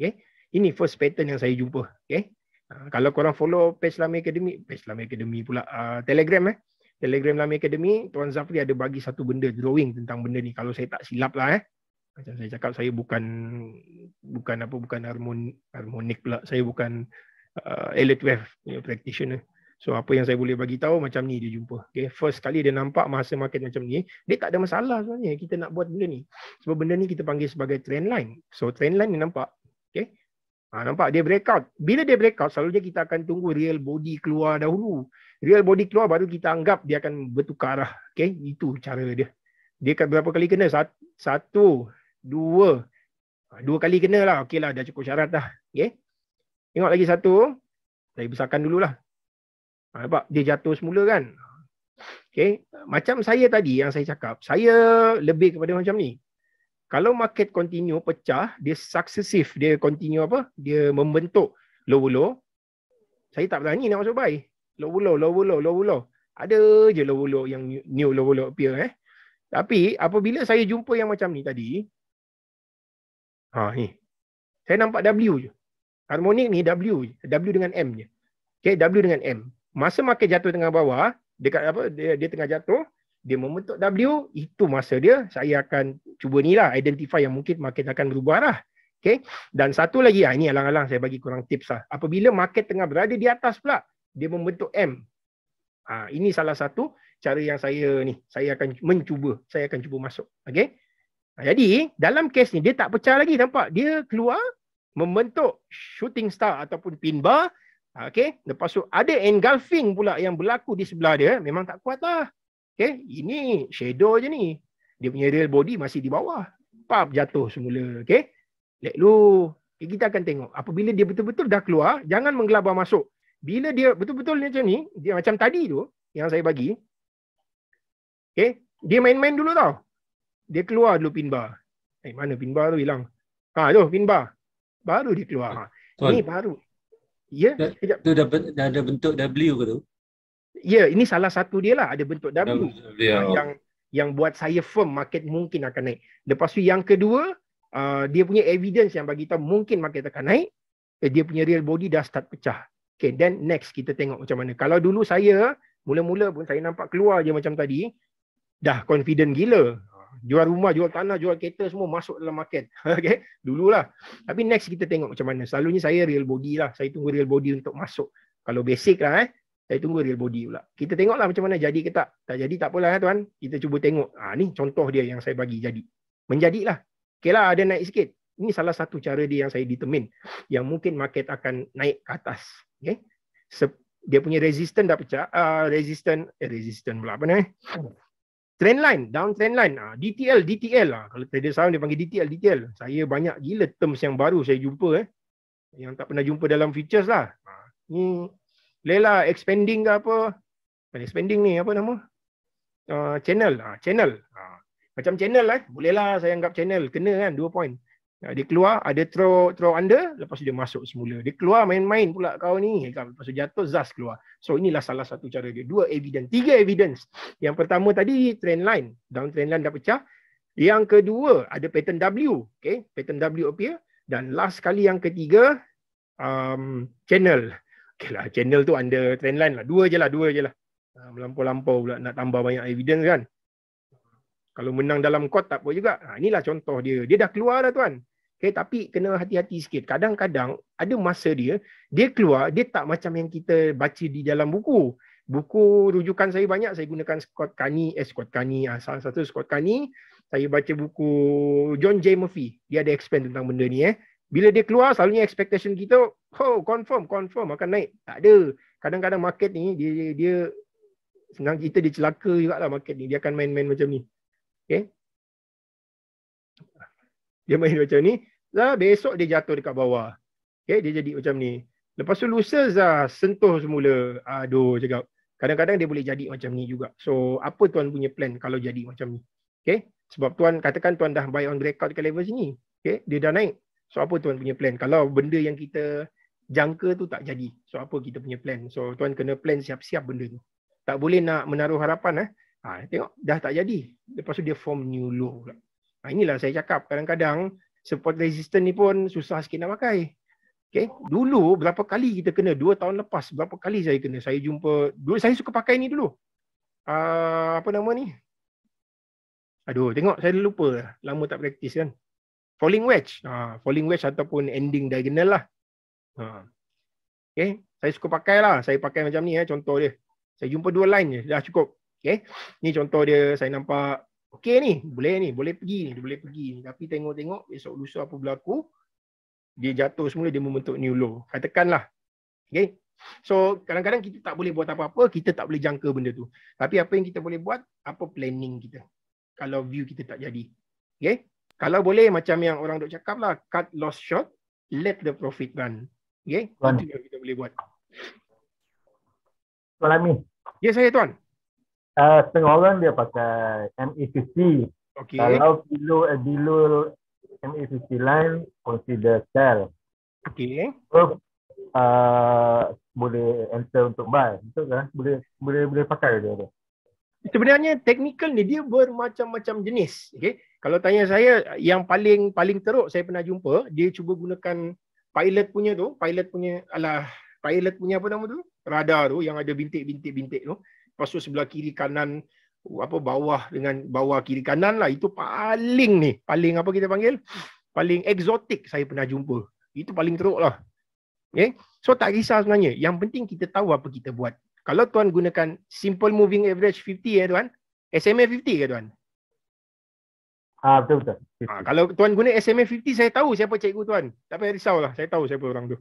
Okay. Ini first pattern yang saya jumpa. Okay. Kalau korang follow page Lami Academy pula, Telegram Telegram Lami Academy, Tuan Zafri ada bagi satu benda, drawing tentang benda ni. Kalau saya tak silap lah Macam saya cakap, saya bukan harmonik pula. Saya bukan Elite Wave practitioner. So apa yang saya boleh bagi tahu macam ni dia jumpa. Okay. First kali dia nampak masa market macam ni, dia tak ada masalah sebenarnya kita nak buat benda ni. Sebab benda ni kita panggil sebagai trend line. So trend line ni nampak. Okay. Nampak dia breakout. Bila dia breakout, selalunya kita akan tunggu real body keluar dahulu. Real body keluar baru kita anggap dia akan bertukar arah. Okay, itu cara dia. Dia berapa kali kena? Satu, dua kali kena lah. Okey lah, dah cukup syarat dah. Okay. Tengok lagi satu. Saya besarkan dululah. Nampak? Dia jatuh semula kan? Okay. Macam saya tadi yang saya cakap, saya lebih kepada macam ni. Kalau market continue pecah, dia successive, dia continue dia membentuk lower low. Saya tak berani nak masuk buy. Lower low. Ada je lower low yang new lower low appear Tapi apabila saya jumpa yang macam ni tadi, ni. Saya nampak W je. Harmonik ni W je. W dengan M je. Okay, W dengan M. Masa market jatuh tengah bawah, dekat dia tengah jatuh, dia membentuk W, itu masa dia, saya akan cuba ni lah, identify yang mungkin market akan berubah arah. Okay. Dan satu lagi, ini alang-alang saya bagi korang tips lah. Apabila market tengah berada di atas pula, dia membentuk M. Ini salah satu cara yang saya akan cuba masuk. Okay. Jadi, dalam kes ni, dia tak pecah lagi, nampak? Dia keluar, membentuk shooting star ataupun pin bar. Okay. Lepas tu, ada engulfing pula yang berlaku di sebelah dia, memang tak kuat lah. Okay, ini shadow je ni. Dia punya real body masih di bawah. Pap, jatuh semula. Okay, let lu. Okay, kita akan tengok. Apabila dia betul-betul dah keluar, jangan menggelabah masuk. Bila dia betul-betul macam ni, dia macam tadi tu, yang saya bagi. Okay, dia main-main dulu tau. Dia keluar dulu pin bar. Mana pin bar tu hilang? Tu pin bar. Baru dia keluar. Ni baru. Ya, tu dah ada bentuk W ke tu? Ya, ini salah satu dia lah. Ada bentuk W. Yang buat saya firm market mungkin akan naik. Lepas tu yang kedua, dia punya evidence yang bagi tahu mungkin market akan naik. Dia punya real body dah start pecah. Okay, then next kita tengok macam mana. Kalau dulu saya, mula-mula pun saya nampak keluar je macam tadi, dah confident gila. Jual rumah, jual tanah, jual kereta semua masuk dalam market. Okay, dululah. Tapi next kita tengok macam mana. Selalunya saya real body lah. Saya tunggu real body untuk masuk. Kalau basic lah saya tunggu real body pula. Kita tengoklah macam mana jadi ke tak. Tak jadi tak apalah tuan. Kita cuba tengok. Ni contoh dia yang saya bagi jadi. Menjadilah. Okay lah, ada naik sikit. Ini salah satu cara dia yang saya determine. Yang mungkin market akan naik ke atas. Okay. Dia punya resistance dah pecah. Resistance pula apa ni? Trend line, down trend line. DTL. Kalau trader saham dia panggil DTL. Saya banyak gila terms yang baru saya jumpa. Yang tak pernah jumpa dalam futures lah. Ni Lela expanding ke apa? Expanding ni apa nama? channel. Channel. Macam channel bolehlah saya anggap channel. Kena kan 2 point. Dia keluar, ada throw under, lepas tu dia masuk semula. Dia keluar main-main pula kau ni. Lepas tu jatuh, Zaz keluar. So inilah salah satu cara dia. 2 evidence. 3 evidence. Yang pertama tadi trend line. Down trend line dah pecah. Yang kedua ada pattern W. Okay, pattern W appear. Dan last kali yang ketiga, channel. Okay lah, channel tu under trend line lah. 2 je lah. Melampau-lampau pula nak tambah banyak evidence kan. Kalau menang dalam court tak apa juga. Inilah contoh dia. Dia dah keluar dah tuan. Okay, tapi kena hati-hati sikit. Kadang-kadang ada masa dia keluar, dia tak macam yang kita baca di dalam buku. Buku rujukan saya banyak, saya gunakan Scott Carney. Salah satu Scott Carney. Saya baca buku John J. Murphy. Dia ada explain tentang benda ni. Bila dia keluar, selalunya expectation kita, confirm akan naik. Tak ada. Kadang-kadang market ni, dia senang kita dia celaka juga lah market ni. Dia akan main-main macam ni. Okay. Dia main macam ni. Besok dia jatuh dekat bawah. Okay, dia jadi macam ni. Lepas tu lusa sentuh semula. Aduh, cakap. Kadang-kadang dia boleh jadi macam ni juga. So, apa tuan punya plan kalau jadi macam ni? Okay. Sebab tuan, katakan tuan dah buy on breakout dekat level sini. Okay, dia dah naik. So, apa tuan punya plan? Kalau benda yang kita jangka tu tak jadi. So, apa kita punya plan? So, tuan kena plan siap-siap benda tu. Tak boleh nak menaruh harapan. Tengok, dah tak jadi. Lepas tu dia form new low pula. Inilah saya cakap. Kadang-kadang support resistance ni pun susah sikit nak pakai. Okay. Dulu berapa kali kita kena, 2 tahun lepas, berapa kali saya kena. Saya jumpa, dulu saya suka pakai ni dulu. Apa nama ni? Aduh, tengok saya lupa. Lama tak praktis kan. Falling wedge. Falling wedge ataupun ending diagonal lah. Okay. Saya suka pakai lah. Saya pakai macam ni contoh dia. Saya jumpa 2 line je. Dah cukup. Okay. Ni contoh dia. Saya nampak. Okay ni. Boleh pergi ni. Tapi tengok-tengok. Besok lusa apa berlaku. Dia jatuh semula. Dia membentuk new low. Katakanlah. Okay. So kadang-kadang kita tak boleh buat apa-apa. Kita tak boleh jangka benda tu. Tapi apa yang kita boleh buat. Apa planning kita. Kalau view kita tak jadi. Okay. Kalau boleh macam yang orang duk cakap lah. Cut loss short. Let the profit run. Okay. Itu yang kita boleh buat. Tuan Amin. Ya saya tuan. Setengah orang dia pakai MA50. Okay. Kalau below MA50 line, consider sell. Okay. So, boleh enter untuk buy. Betul kan? Boleh pakai dia. Sebenarnya technical ni dia bermacam-macam jenis. Okay. Kalau tanya saya, yang paling teruk saya pernah jumpa, dia cuba gunakan pilot punya apa nama tu? Radar tu yang ada bintik-bintik tu. Lepas tu sebelah kiri kanan bawah dengan bawah kiri kanan lah, itu paling apa kita panggil? Paling eksotik saya pernah jumpa. Itu paling teruk lah. Okay? So tak kisah sebenarnya. Yang penting kita tahu apa kita buat. Kalau tuan gunakan simple moving average 50 tuan, SMA 50 ke tuan? Betul. Kalau tuan guna SMA 50, saya tahu siapa cikgu tuan. Tak payah risaulah, saya tahu siapa orang tu.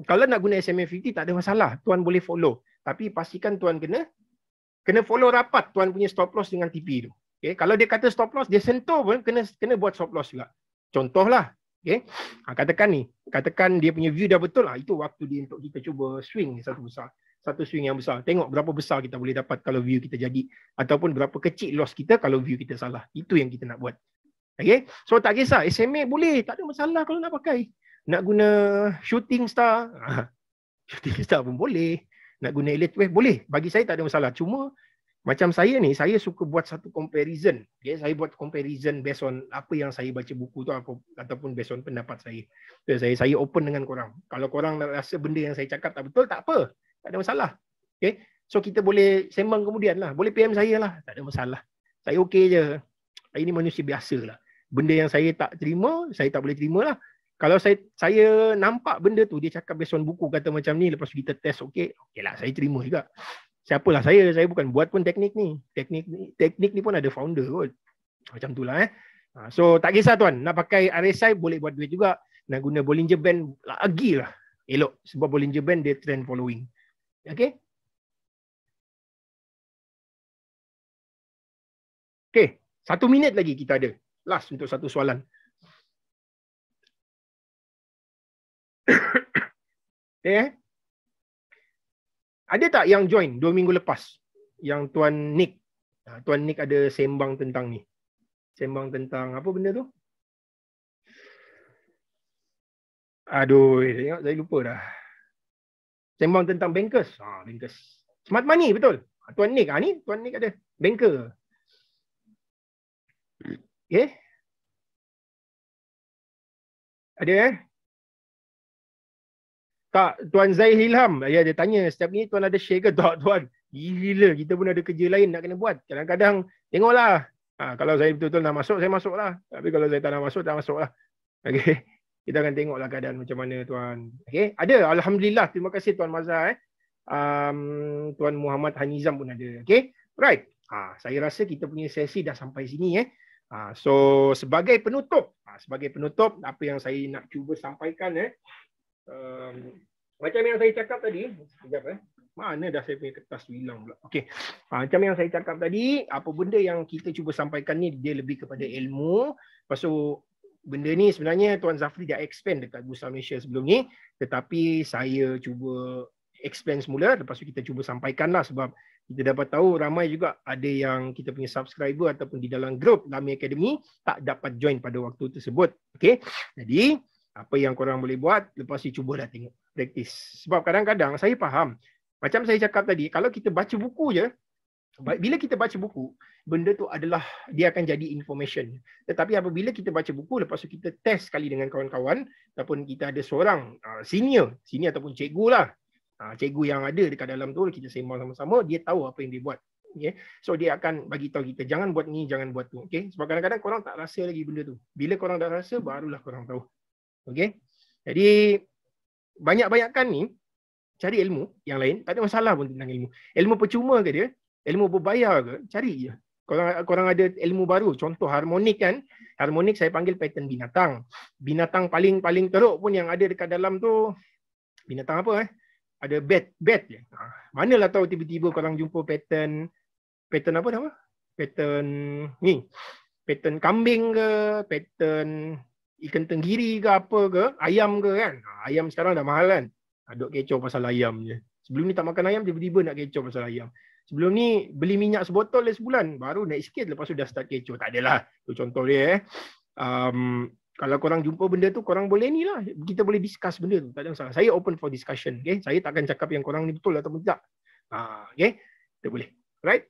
Kalau nak guna SMA 50 tak ada masalah. Tuan boleh follow. Tapi pastikan tuan kena follow rapat tuan punya stop loss dengan TP tu. Okay? Kalau dia kata stop loss, dia sentuh pun kena buat stop loss juga. Contohlah. Okay? Katakan dia punya view dah betul lah. Itu waktu dia untuk kita cuba swing satu swing yang besar. Tengok berapa besar kita boleh dapat kalau view kita jadi. Ataupun berapa kecil loss kita kalau view kita salah. Itu yang kita nak buat. Okay? So tak kisah. SMA boleh. Tak ada masalah kalau nak pakai. Nak guna shooting star. Shooting star pun boleh. Nak guna elite wave boleh. Bagi saya tak ada masalah. Cuma macam saya ni, saya suka buat satu comparison. Okay? Saya buat comparison based on apa yang saya baca buku tu ataupun based on pendapat saya. So, saya open dengan korang. Kalau korang rasa benda yang saya cakap tak betul, tak apa. Tak ada masalah. Okay? So kita boleh sembang kemudian lah. Boleh PM saya lah. Tak ada masalah. Saya okey je. Saya ni manusia biasa lah. Benda yang saya tak terima, saya tak boleh terima lah. Kalau saya nampak benda tu, dia cakap based on buku kata macam ni, lepas kita test okey lah, saya terima juga. Siapalah saya bukan buat pun teknik ni. Teknik ni pun ada founder kot. Macam tu lah. So tak kisah tuan, nak pakai RSI boleh buat duit juga. Nak guna Bollinger Band lagi lah elok. Sebab Bollinger Band dia trend following. Okay. Okay, 1 minit lagi kita ada. Last untuk satu soalan. Okay. Ada tak yang join 2 minggu lepas? yang Tuan Nick. Tuan Nick ada sembang tentang ni. Sembang tentang apa benda tu? Aduh, tengok saya lupa dah. Sembang tentang bankers. Bankers. Smart money, betul. Tuan Nick, ni Tuan Nick ada banker. Okay. Ada Tak, Tuan Zaid Ilham. Dia tanya, setiap ni Tuan ada share ke? Tak, Tuan. Gila, kita pun ada kerja lain nak kena buat. Kadang-kadang, tengoklah. Kalau saya betul-betul nak masuk, saya masuklah. Tapi kalau saya tak nak masuk, tak masuklah. Okay. Kita akan tengoklah keadaan macam mana, Tuan. Okay. Ada, Alhamdulillah. Terima kasih, Tuan Mazhar. Tuan Muhammad Hanizam pun ada. Okay. Right. Saya rasa kita punya sesi dah sampai sini. So, sebagai penutup, apa yang saya nak cuba sampaikan, macam yang saya cakap tadi, sekejap mana dah saya punya kertas hilang pula. Okey. Macam yang saya cakap tadi, apa benda yang kita cuba sampaikan ni dia lebih kepada ilmu. Lepas tu benda ni sebenarnya Tuan Zafri dah expand dekat Bursa Malaysia sebelum ni, tetapi saya cuba expand semula, lepas tu kita cuba sampaikanlah sebab kita dapat tahu ramai juga ada yang kita punya subscriber ataupun di dalam grup Lami Academy tak dapat join pada waktu tersebut. Okey. Jadi apa yang korang boleh buat, lepas ni cubalah tengok, praktis. Sebab kadang-kadang saya faham, macam saya cakap tadi, kalau kita baca buku je, bila kita baca buku, benda tu adalah, dia akan jadi information. Tetapi apabila kita baca buku, lepas tu kita test sekali dengan kawan-kawan, ataupun kita ada seorang senior ataupun cikgu lah, cikgu yang ada dekat dalam tu, kita sembang sama-sama, dia tahu apa yang dia buat. Okay. So dia akan bagi tahu kita, jangan buat ni, jangan buat tu. Okay. Sebab kadang-kadang korang tak rasa lagi benda tu. Bila korang dah rasa, barulah korang tahu. Okay. Jadi banyak-banyakkan ni cari ilmu yang lain, tak ada masalah pun tentang ilmu. Ilmu percuma ke dia? Ilmu berbayar ke? Cari je. Korang ada ilmu baru, contoh harmonik kan. Harmonik saya panggil pattern binatang. Binatang paling teruk pun yang ada dekat dalam tu, binatang apa Ada bat je. Manalah tahu tiba-tiba korang jumpa pattern apa nama? Pattern ni. Pattern kambing ke, pattern ikan tenggiri ke apa ke, ayam ke kan. Ayam sekarang dah mahal kan. Duk kecoh pasal ayam je. Sebelum ni tak makan ayam, tiba-tiba nak kecoh pasal ayam. Sebelum ni beli minyak sebotol sebulan, baru naik sikit, lepas tu dah start kecoh. Tak adalah. Itu contoh dia. Kalau korang jumpa benda tu, korang boleh ni lah. Kita boleh discuss benda tu. Tak ada masalah. Saya open for discussion. Okay? Saya takkan cakap yang korang ni betul ataupun tidak. Okay? Kita boleh. Right?